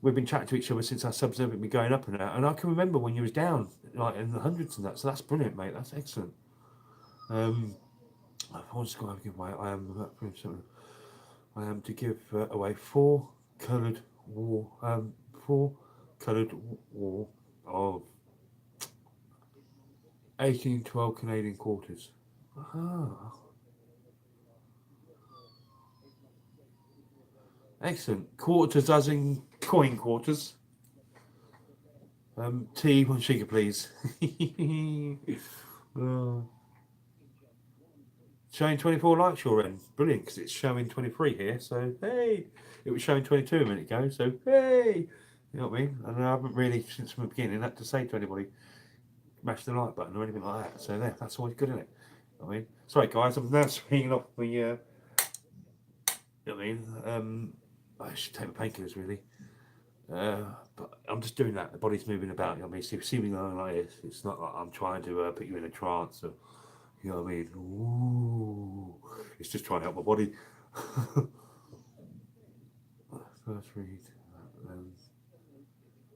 we've been chatting to each other since our subs have been going up and that, and I can remember when you was down like in the hundreds and that. So that's brilliant, mate. That's excellent. I want to give away. I am to give away 4 coloured war. 4 coloured war of 1812 Canadian quarters. Ah, excellent. Quarters as in coin quarters. Tea, 1 sugar, please. Showing 24 likes your end. Brilliant, because it's showing 23 here. So, hey, it was showing 22 a minute ago. So, hey, you know what I mean? And I haven't really, since from the beginning, had to say to anybody, mash the like button or anything like that. So, there, that's always good, isn't it? You know what I mean, sorry, guys, I'm now swinging off the, you know what I mean? I should take my painkillers, really. But I'm just doing that. The body's moving about. You know what I mean? See me like this. It's not like I'm trying to put you in a trance or, you know what I mean? Ooh, it's just trying to help my body. First read.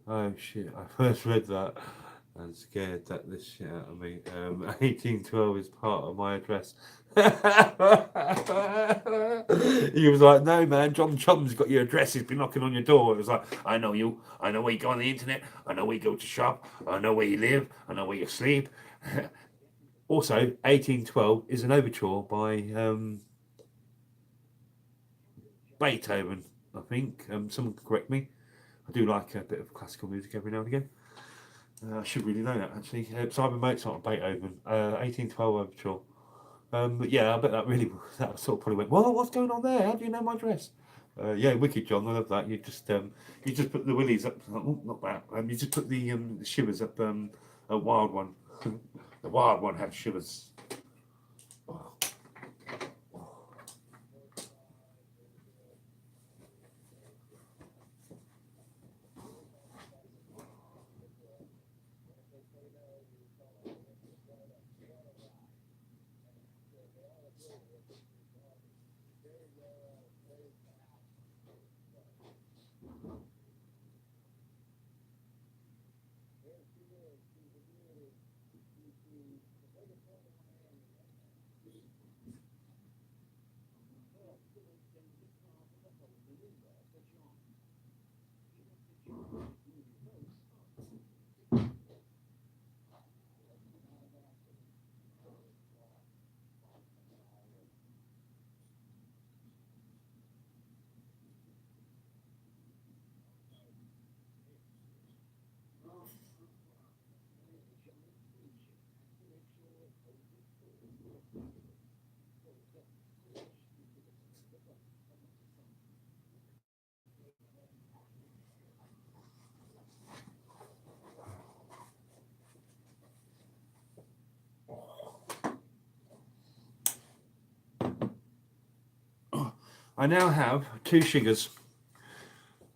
Oh shit! I first read that and scared that this shit out of me. 1812 is part of my address. He was like, "No, man, John Chum's got your address. He's been knocking on your door." It was like, "I know you. I know where you go on the internet. I know where you go to shop. I know where you live. I know where you sleep." Also, 1812 is an overture by Beethoven, I think. Someone can correct me. I do like a bit of classical music every now and again. I should really know that, actually. Simon Mozart, Beethoven, 1812 overture. But yeah, I bet that sort of probably went, well, what's going on there? How do you know my address? Yeah, wicked, John. I love that. You just put the willies up. Oh, not that. You just put the shivers up. A wild one. The wild one had shivers. Oh. I now have two sugars.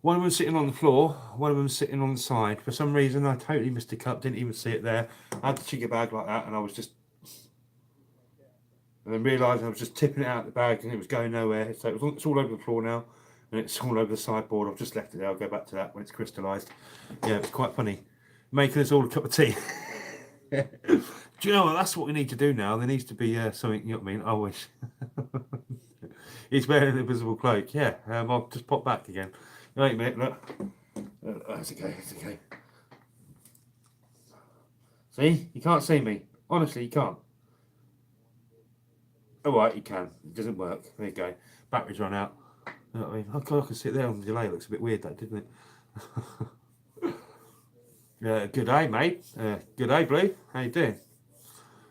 One of them sitting on the floor, one of them sitting on the side. For some reason, I totally missed a cup, didn't even see it there. I had the sugar bag like that, and I was just, and then realised I was just tipping it out of the bag, and it was going nowhere. So it's all over the floor now, and it's all over the sideboard. I've just left it there. I'll go back to that when it's crystallised. Yeah, it's quite funny, making us all a cup of tea. Do you know what? That's what we need to do now. There needs to be something. You know what I mean? I wish. He's wearing an invisible cloak. Yeah, I'll just pop back again. Wait a minute, look. That's okay, that's okay. See? You can't see me. Honestly, you can't. Oh, right, you can. It doesn't work. There you go. Batteries run out. You know what I mean? Oh, God, I can sit there on the delay. It looks a bit weird, that, didn't it? Good day, mate. Good day, Blue. How you doing?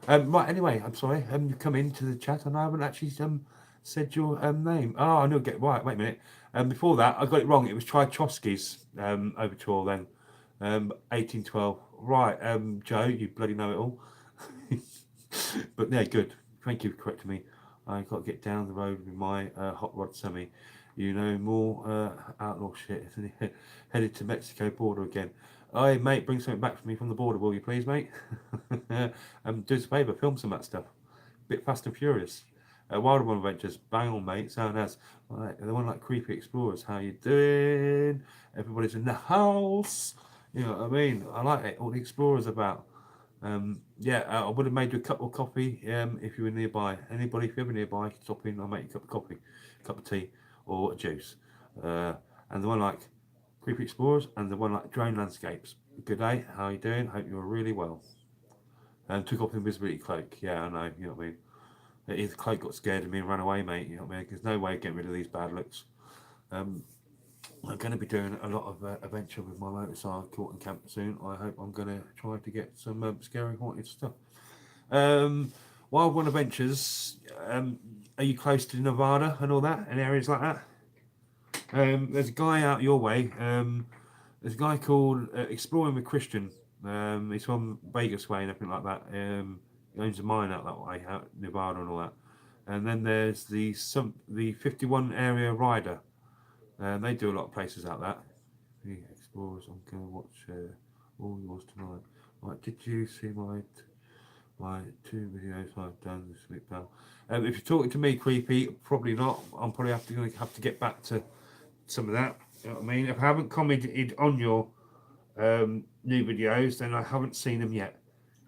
Right, anyway, I'm sorry. You come into the chat and I haven't actually said your name. Oh, I know. Get right. Wait a minute. Before that, I got it wrong. It was Tchaikovsky's overture then, 1812. Right, Joe, you bloody know it all. But yeah, good. Thank you for correcting me. I got to get down the road with my hot rod semi. You know more outlaw shit. Headed to Mexico border again. Hey, mate, bring something back for me from the border, will you please, mate? Do us a favour, film some of that stuff. Bit Fast and Furious. Wild One Adventures, bang on, mate. Sound as right, the one like Creepy Explorers. How you doing? Everybody's in the house. You know what I mean? I like it. All the Explorers about. Yeah, I would have made you a cup of coffee if you were nearby. Anybody, if you're ever nearby, stop in. I'll make you a cup of coffee, cup of tea, or a juice. And the one like Creepy Explorers and the one like Drone Landscapes. Good day. How you doing? Hope you're really well. And took off the invisibility cloak. Yeah, I know. You know what I mean. The cloak got scared of me and ran away, mate. You know what I mean? There's no way of getting rid of these bad looks. I'm going to be doing a lot of adventure with my motorcycle and camp soon. I hope I'm going to try to get some scary haunted stuff. Wild One Adventures. Are you close to Nevada and all that, and areas like that? There's a guy out your way. There's a guy called Exploring with Christian. He's from Vegas way and everything like that. He owns a mine out that way, out Nevada and all that. And then there's the 51 area rider. They do a lot of places out that. The explorers. I'm gonna watch all yours tonight. Right, did you see my two videos I've done this week, pal? If you're talking to me, creepy, probably not. I'm probably going to have to get back to some of that. You know what I mean? If I haven't commented on your new videos, then I haven't seen them yet.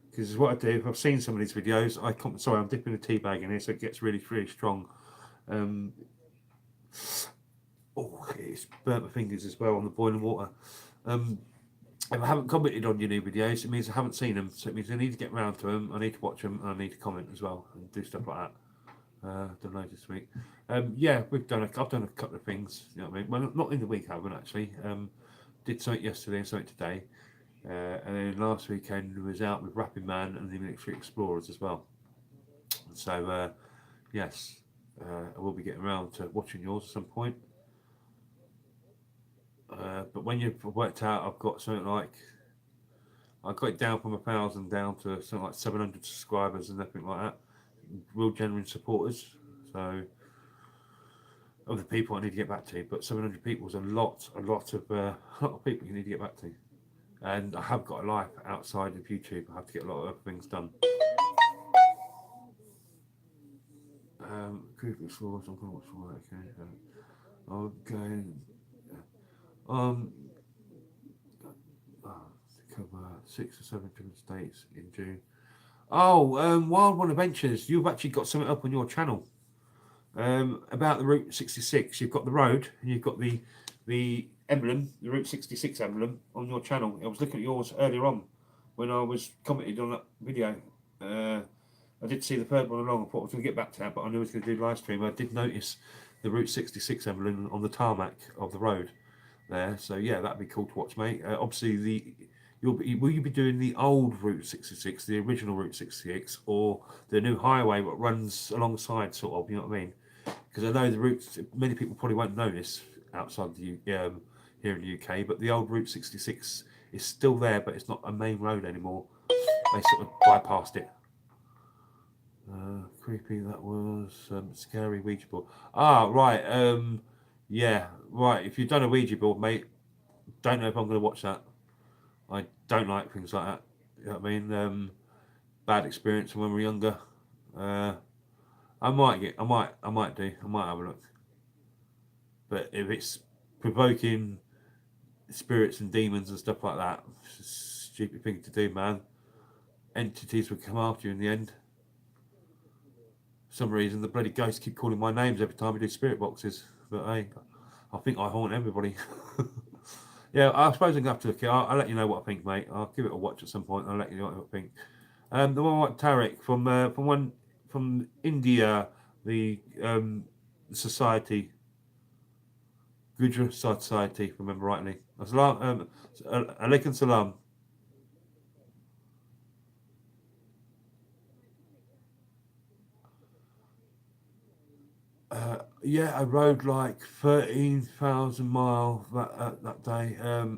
Because what I do, if I've seen some of these videos, sorry, I'm dipping a tea bag in here, so it gets really, really strong. It's burnt my fingers as well on the boiling water. If I haven't commented on your new videos, it means I haven't seen them. So it means I need to get around to them. I need to watch them, and I need to comment as well and do stuff like that. Done loads this week. Yeah, I've done a couple of things. You know what I mean? Well, not in the week, I haven't actually. Did something yesterday and something today. And then last weekend was out with Rapping Man and the Military Explorers as well. So yes, I will be getting around to watching yours at some point. But when you've worked out, I've got something like I got it down from 1,000 down to something like 700 subscribers and everything like that. Real genuine supporters. So of the people I need to get back to, but 700 people is a lot of people you need to get back to. And I have got a life outside of YouTube. I have to get a lot of other things done. Creepy Explorers, I'm going to watch all that. Okay. To cover 6 or 7 different states in June. Oh, Wild One Adventures. You've actually got something up on your channel about the Route 66. You've got the road, and you've got the emblem, the Route 66 emblem on your channel. I was looking at yours earlier on when I was commented on that video. I did see the third one along. I thought I was going to get back to that, but I knew I was going to do live stream. I did notice the Route 66 emblem on the tarmac of the road there. So yeah, that'd be cool to watch, mate. Obviously, will you be doing the old Route 66, the original Route 66, or the new highway that runs alongside, sort of? You know what I mean? Because I know the routes. Many people probably won't know this outside here in the UK, but the old Route 66 is still there, but it's not a main road anymore. They sort of bypassed it. Creepy, that was scary Ouija board. Ah, right. Yeah, right. If you've done a Ouija board, mate, don't know if I'm going to watch that. I don't like things like that. You know what I mean? Bad experience when we were younger. I might have a look. But if it's provoking spirits and demons and stuff like that, it's a stupid thing to do, man. Entities will come after you in the end. For some reason, the bloody ghosts keep calling my names every time we do spirit boxes. But hey, I think I haunt everybody. Yeah, I suppose I'm gonna have to look it. I'll let you know what I think, mate. I'll give it a watch at some point. I'll let you know what I think. The one like Tarek from India, the society, Gujra Society, if I remember rightly. Alaikum salam. Yeah, I rode like 13,000 miles that day.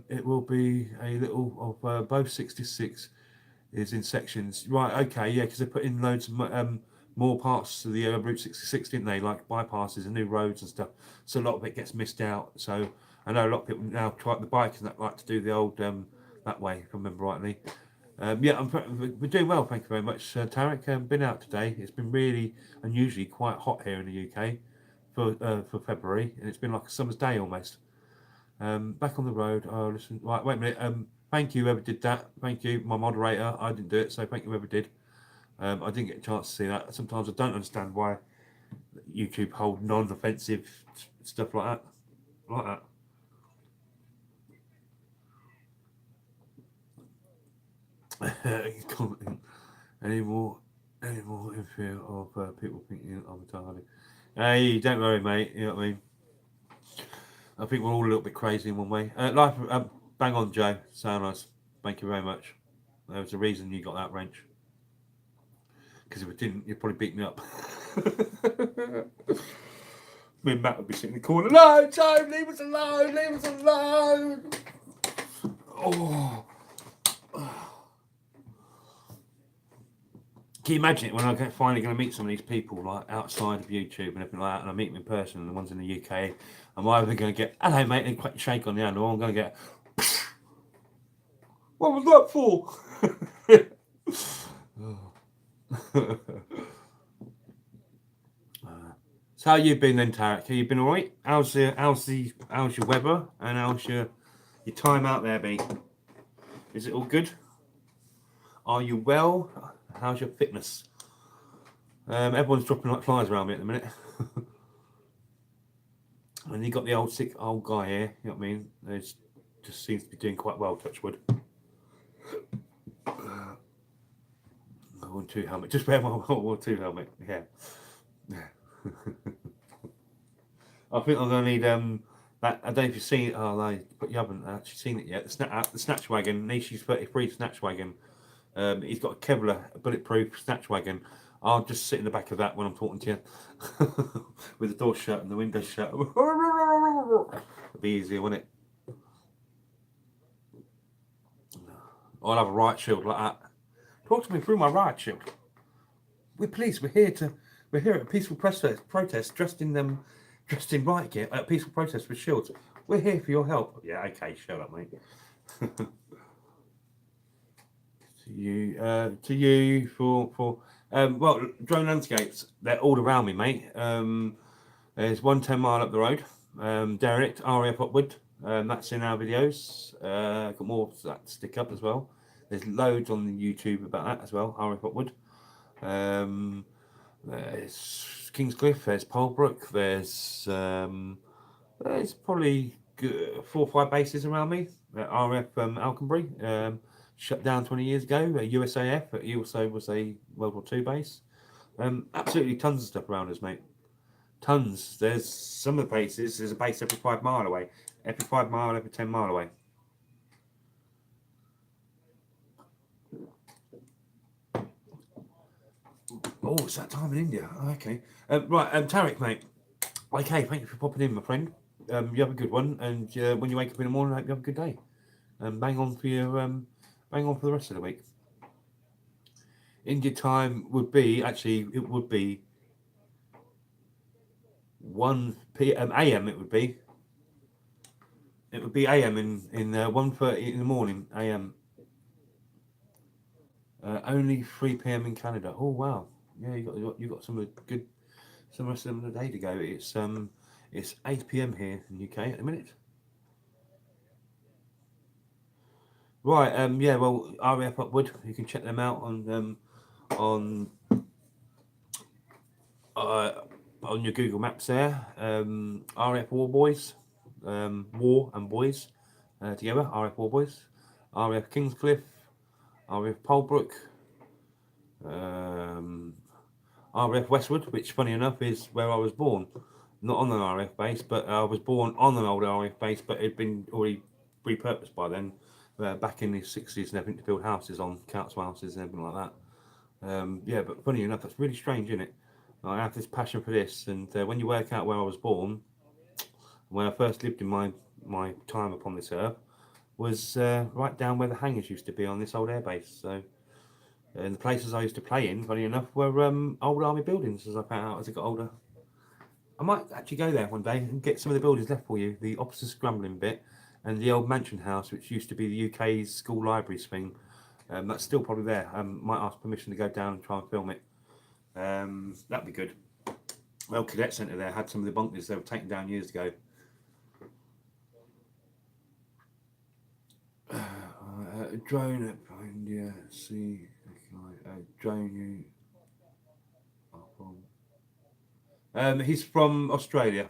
It will be a little of both 66 is in sections. Right, okay, yeah, because they put in loads of more parts to the Route 66, didn't they? Like bypasses and new roads and stuff. So a lot of it gets missed out. So I know a lot of people now try the bikes and that like to do the old that way, if I remember rightly. Yeah, we're doing well, thank you very much, Tarek. Been out today. It's been really unusually quite hot here in the UK for February, and it's been like a summer's day almost. Back on the road. Oh, listen. Right, wait a minute. Thank you, whoever did that. Thank you, my moderator. I didn't do it, so thank you, whoever did. I didn't get a chance to see that. Sometimes I don't understand why YouTube hold non-offensive stuff like that. Like that. any more in fear of people thinking I'm retarded? Hey, don't worry, mate. You know what I mean? I think we're all a little bit crazy in one way. Bang on, Joe. Sound nice. Thank you very much. There was a reason you got that wrench. Because if it didn't, you'd probably beat me up. Me and Matt would be sitting in the corner. No, Joe, leave us alone. Leave us alone. Oh. Can you imagine it when I'm finally going to meet some of these people like outside of YouTube and everything like that, and I meet them in person, and the ones in the UK, I'm either going to get hello mate and quite shake on the hand, or I'm going to get what was that for? So how you been then, Tarek? Have you been all right? How's your weather and how's your time out there been? Is it all good? Are you well? How's your fitness? Everyone's dropping like flies around me at the minute. And you got the sick old guy here, you know what I mean? There's just seems to be doing quite well, touch wood. World War II helmet. Just wear my World War II helmet. Yeah. I think I'm gonna need that. I don't know if you've seen it. Oh no, but you haven't actually seen it yet. The snatch wagon, Nishi's 33 snatch wagon. He's got a Kevlar, a bulletproof snatch wagon. I'll just sit in the back of that when I'm talking to you, with the door shut and the window shut. It'd be easier, wouldn't it? I'll have a riot shield like that. Talk to me through my riot shield. We're police. We're here at a peaceful protest, dressed in riot gear at a peaceful protest with shields. We're here for your help. Yeah, okay, shut up, mate. To you for well, drone landscapes. They're all around me, mate. There's 110 mile up the road. Derek RAF upward. That's in our videos. Got more that stick up as well. There's loads on the YouTube about that as well. RF Upward. There's Kingscliff. There's Polebrook. There's probably 4 or 5 bases around me. RF Alconbury, shut down 20 years ago. USAF. It also was a World War II base. Absolutely tons of stuff around us, mate. Tons. There's some of the bases. There's a base every 5 mile away. Every 5 mile, every 10 mile away. Oh, it's that time in India. Okay. Right, Tarek, mate. Okay, thank you for popping in, my friend. You have a good one, and when you wake up in the morning, I hope you have a good day. Bang on for the rest of the week. India time would be it would be 1 p.m. AM. It would be AM in 1:30 in the morning AM. Only 3 p.m. in Canada. Oh wow, yeah, you got some rest of the day to go. It's 8 p.m. here in the UK at the minute. Right, yeah, well, RAF Upward, you can check them out on your Google Maps there. RAF War Boys, War and Boys together. RAF War Boys, RAF Kingscliff, RAF Polebrook, RAF Westwood, which funny enough is where I was born. Not on an RAF base, but I was born on an old RAF base, but it'd been already repurposed by then, back in the 60s and everything, to build houses on, council houses and everything like that. Yeah, but funny enough, that's really strange, isn't it? I have this passion for this, and when you work out where I was born, when I first lived in my time upon this earth, was right down where the hangars used to be on this old airbase. So, and the places I used to play in, funny enough, were old army buildings. As I found out as I got older, I might actually go there one day and get some of the buildings left for you. The Officer Scrambling bit, and the old mansion house, which used to be the UK's school libraries thing. That's still probably there. Might ask permission to go down and try and film it. That'd be good. Well, Cadet Centre there had some of the bunkers they were taken down years ago. Drone at India. See, drone you. He's from Australia.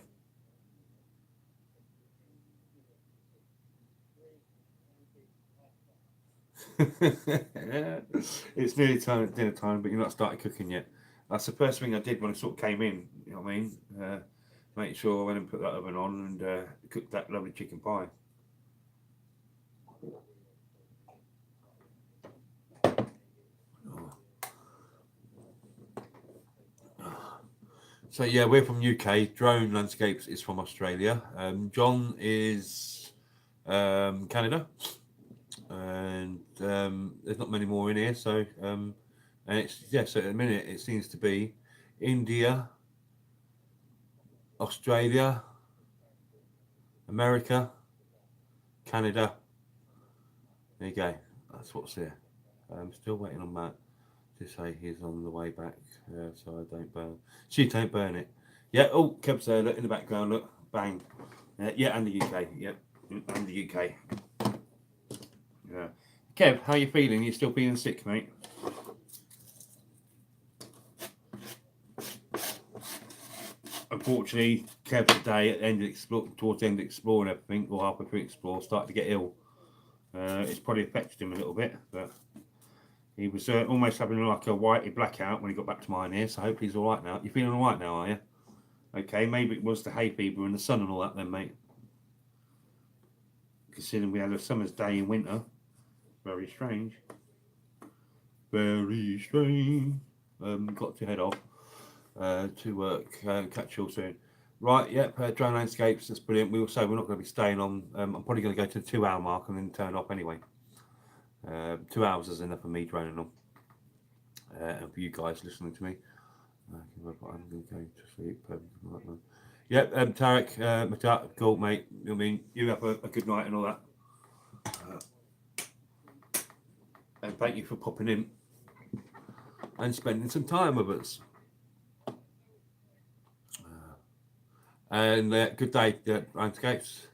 It's nearly dinner time, but you're not started cooking yet. That's the first thing I did when I sort of came in. You know what I mean? Make sure I went and put that oven on and cooked that lovely chicken pie. So yeah, we're from UK. Drone Landscapes is from Australia. John is Canada, and there's not many more in here. So and it's So at the minute it seems to be India, Australia, America, Canada. There you go. That's what's here. I'm still waiting on Matt to say he's on the way back, so I don't burn. She don't burn it. Yeah. Oh, Kev's there. Look in the background. Look, bang. Yeah, and the UK. Yep, and the UK. Yeah. Kev, how you feeling? You still feeling sick, mate? Unfortunately, Kev today at the end of towards the end of exploring everything, or halfway through explore, started to get ill. It's probably affected him a little bit, but he was almost having like a whitey blackout when he got back to mine here. So hopefully he's all right now. You feeling all right now, are you? Okay, maybe it was the hay fever and the sun and all that then, mate. Considering we had a summer's day in winter. Very strange. Very strange. Got to head off to work. Catch you all soon. Right, yep, Drone Landscapes, that's brilliant. We're not going to be staying on. I'm probably going to go to the 2-hour mark and then turn off anyway. 2 hours is enough for me droning on. And for you guys listening to me. I'm going to go to sleep. Yep, Tarek, cool, mate. I mean, you have a good night and all that. And thank you for popping in and spending some time with us. And good day, Landscapes.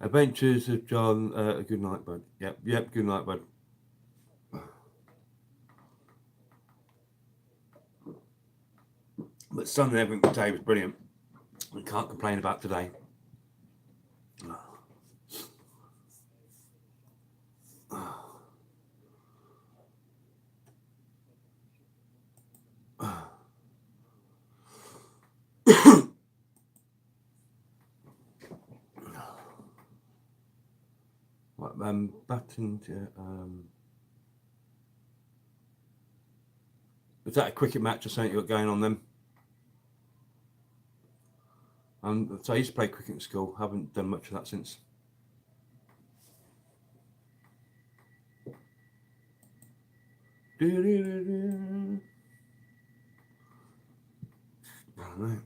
Adventures of John. Good night, bud. Yep. Good night, bud. But Sunday everything today was brilliant. We can't complain about today. Button to was that a cricket match or something you got going on then? So I used to play cricket in school. Haven't done much of that since. I don't know.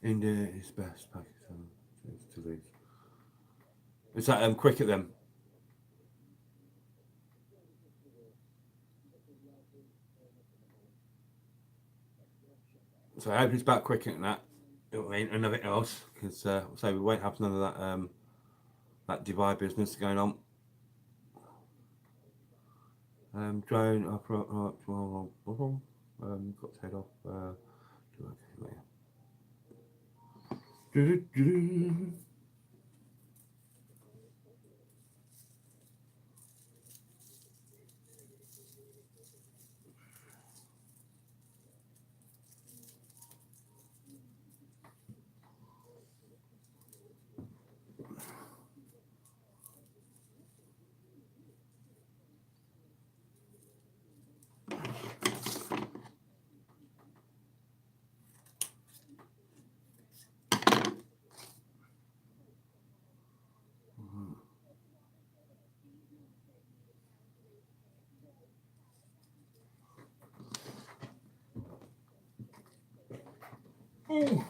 India is best. Pakistan to lose. Is that cricket then? So I hope it's about cricket and that. You know what I mean? And nothing else, because so we won't have none of that that Dubai business going on. Drone up, got to head off. Oh.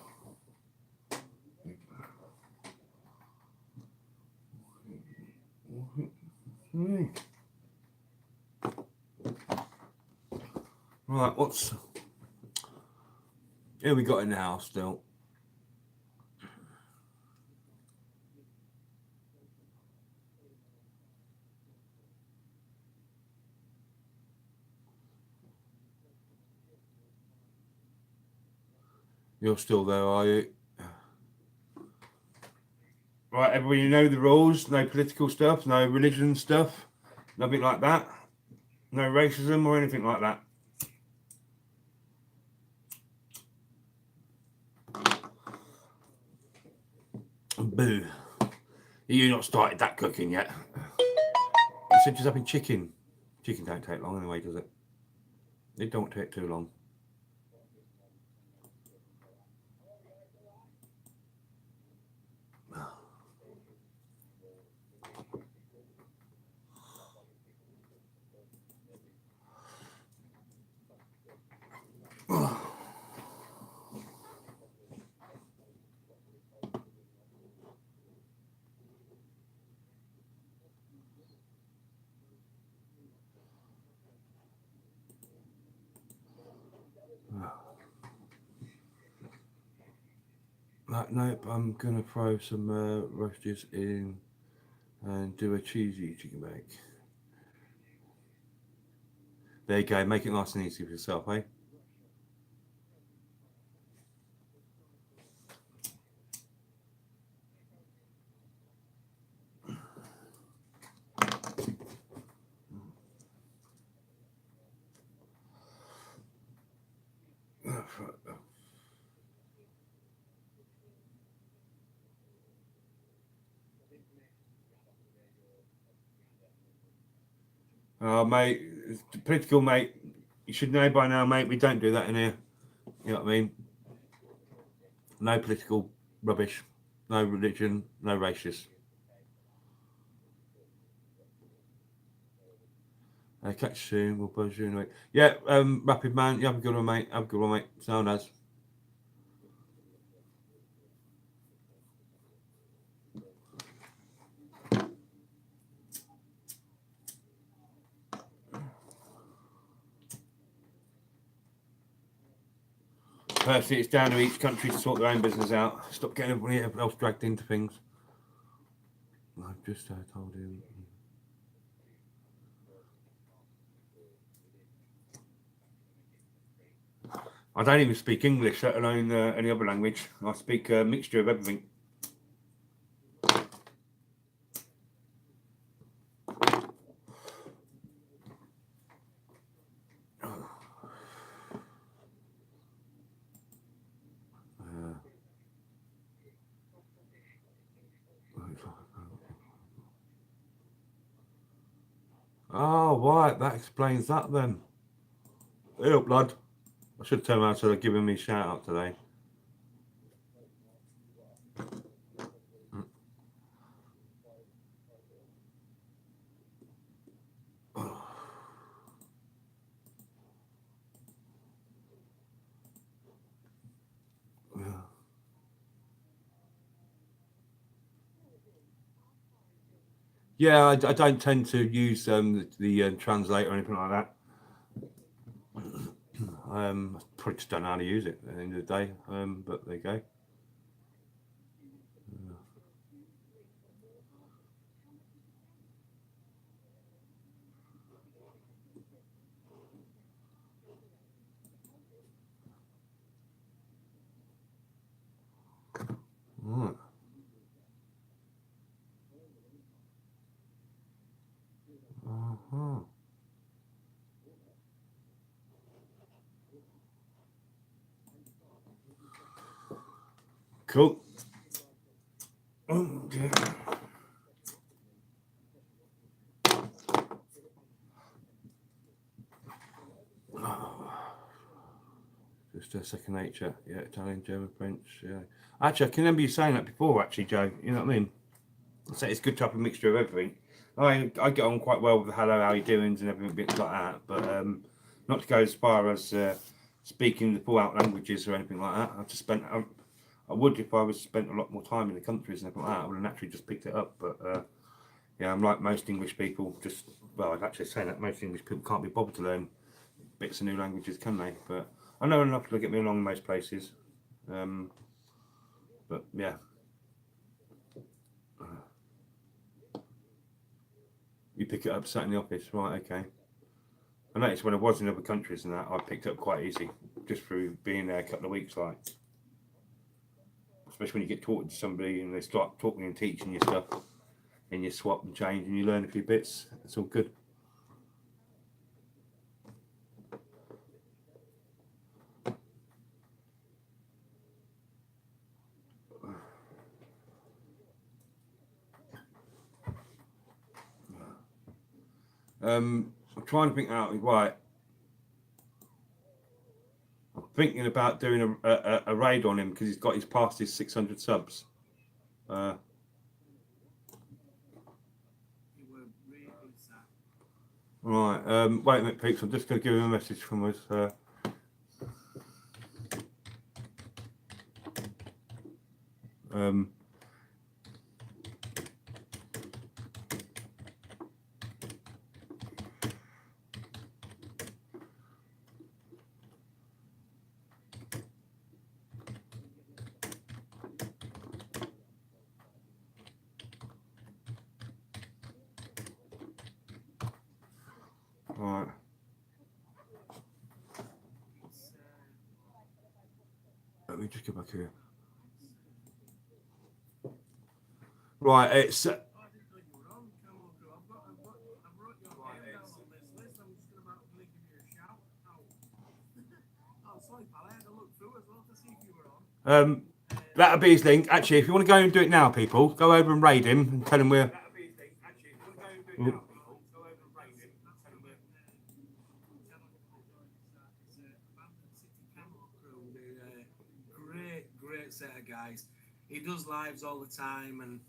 Right, what's here we got in the house still? You're still there, are you? Right, everybody, you know the rules. No political stuff, no religion stuff, nothing like that. No racism or anything like that. Boo. You've not started that cooking yet. You said just having chicken. Chicken don't take long anyway, does it? It don't take too long. Nope, I'm gonna throw some roasters in and do a cheesy chicken bake. There you go, make it nice and easy for yourself, eh? Mate, political, mate. You should know by now, mate. We don't do that in here. You know what I mean? No political rubbish, no religion, no racist. Catch you soon. We'll buzz you anyway. Yeah, Rapid Man. You have a good one, mate. Have a good one, mate. Sound as. Personally, it's down to each country to sort their own business out. Stop getting everybody else dragged into things. I've just told him. I don't even speak English, let alone any other language. I speak a mixture of everything. Oh, right, that explains that then. Ew, blood. I should turn around so they're giving me a shout out today. Yeah, I don't tend to use the translator or anything like that. I probably just don't know how to use it at the end of the day. But there you go. Right. Uh-huh. Cool. Okay. Just a second nature. Yeah, Italian, German, French. Yeah. Actually, I can remember you saying that before, actually, Joe. You know what I mean? I say it's good to have a mixture of everything. I get on quite well with the hello, how you doing, and everything bits like that. But not to go as far as speaking the full out languages or anything like that. I've just spent. I would if I was spent a lot more time in the countries and everything like that. I would have naturally just picked it up. But yeah, I'm like most English people. Just well, I'd actually say that most English people can't be bothered to learn bits of new languages, can they? But I know enough to get me along in most places. But yeah. You pick it up sat in the office, right? Okay. I noticed when I was in other countries and that, I picked up quite easy just through being there a couple of weeks, like. Especially when you get talking to somebody and they start talking and teaching you stuff, and you swap and change and you learn a few bits. It's all good. I'm trying to think out right. I'm thinking about doing a raid on him because he's got his past his 600 subs. Right. Wait a minute, peeps. I'm just going to give him a message from us. Right. Let me just get back here. Right, it's. That'll be his link. Actually, if you want to go and do it now, people, go over and raid him and tell him we're. Great set of guys. He does lives all the time, and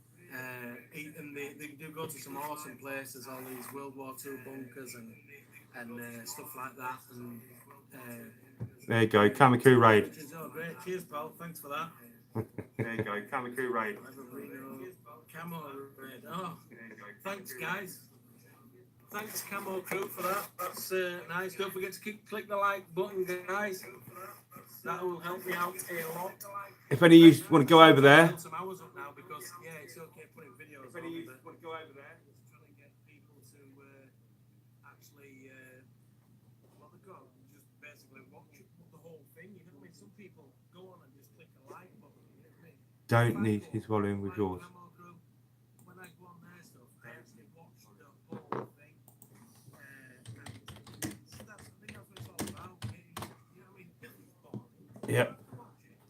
they do go to some awesome places, all these World War II bunkers and stuff like that. And there you go, Kamaku raid. Oh, great. Cheers, pal. Thanks for that. There you go, Kamaku raid. Camo raid. Oh, thanks, guys. Thanks, Camo crew, for that. That's nice. Don't forget to click the like button, guys. That will help me out a lot. If any of you want to go over there, Build some hours up now because it's okay putting videos on. If any of you want to go over there, trying to get people to actually what they call just basically watch the whole thing. You know what I mean? Some people go on and just click a like button. You know what I mean? don't need his volume with yours. When I go on their stuff, I actually watch the whole thing. Yep.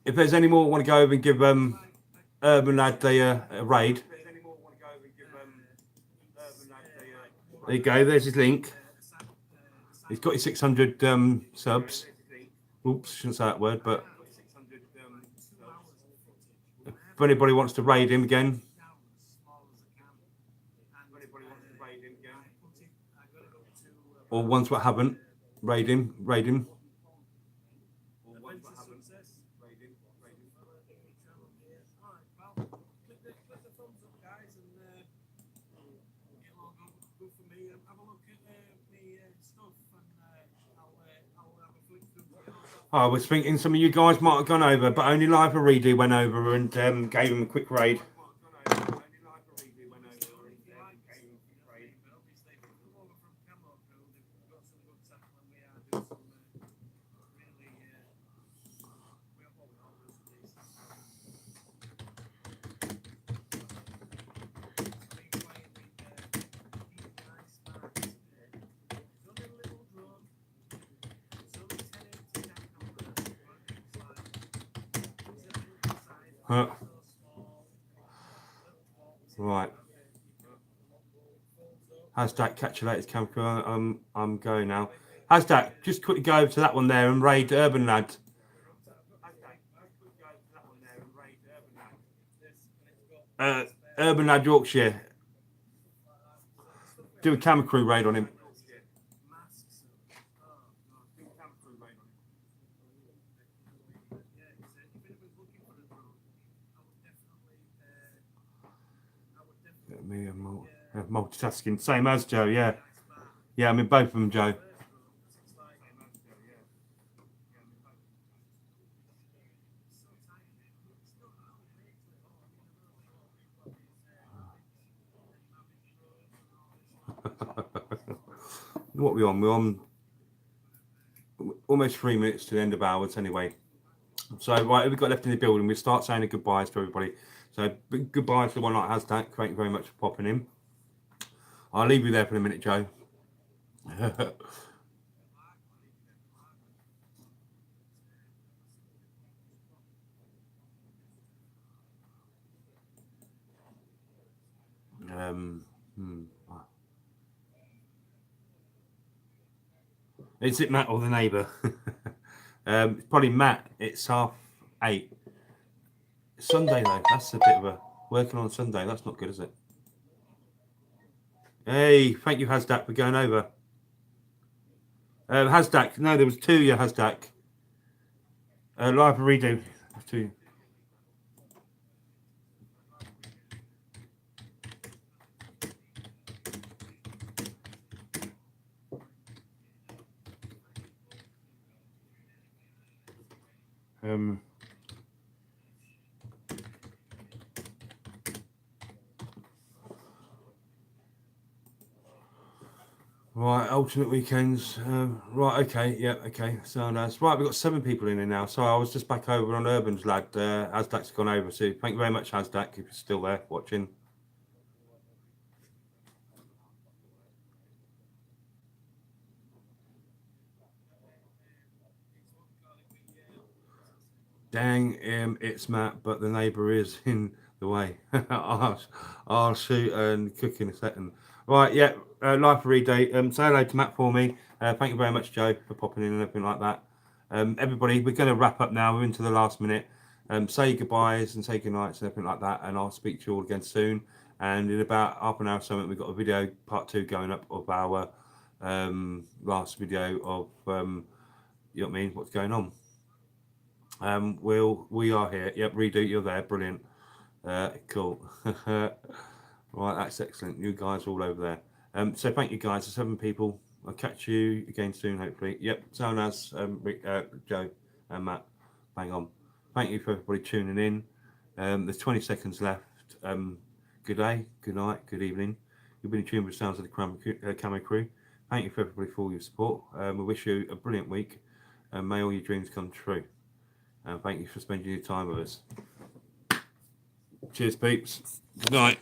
If there's any more want to go over and give Urban Lad a raid, there you go. There's his link. He's got his 600 subs. Oops, shouldn't say that word, but if anybody wants to raid him again, or ones that haven't, raid him. I was thinking some of you guys might have gone over, but only Live for Redo went over and gave him a quick raid. Right. Hashtag catch you later, Camco. I'm going now. Hashtag, just quickly go over to that one there and raid Urban Lad. Urban Lad Yorkshire. Do a camera crew raid on him. Me multitasking, same as Joe, yeah. Yeah, I mean both of them, Joe. What are we on? We're on almost 3 minutes to the end of ours anyway. So right, what have we got left in the building? We start saying goodbyes to everybody. So goodbye to the one like Hashtag. Thank you very much for popping in. I'll leave you there for a minute, Joe. Is it Matt or the neighbour? It's probably Matt. It's 8:30. Sunday though, that's a bit of a working on Sunday. That's not good, is it? Hey, thank you, Hasdak, for going over. Hasdak, no, there was 2. Yeah, Hasdak. Live for redo. 2. Right, alternate weekends. Right, okay, yeah, okay. So that's right. We've got 7 people in here now. So I was just back over on Urban's Lad. Hasdak's gone over. So thank you very much, Hasdak, if you're still there watching. Dang, it's Matt, but the neighbour is in the way. I'll shoot and cook in a second. Right, yeah, live for reday. Say hello to Matt for me. Thank you very much, Joe, for popping in and everything like that. Everybody, we're going to wrap up now. We're into the last minute. Say goodbyes and say goodnights and everything like that. And I'll speak to you all again soon. And in about half an hour or something, we've got a video part 2 going up of our last video of you know what I mean, what's going on. We are here. Yep, Redo, you're there. Brilliant. Cool. Right, that's excellent. You guys are all over there. So thank you guys. The 7 people. I'll catch you again soon, hopefully. Yep, so as Joe and Matt. bang on. Thank you for everybody tuning in. There's 20 seconds left. Good day, good night, good evening. You've been in tune with the sounds of the Camo crew. Thank you for everybody for all your support. We wish you a brilliant week, and may all your dreams come true. And thank you for spending your time with us. Cheers, peeps. Good night.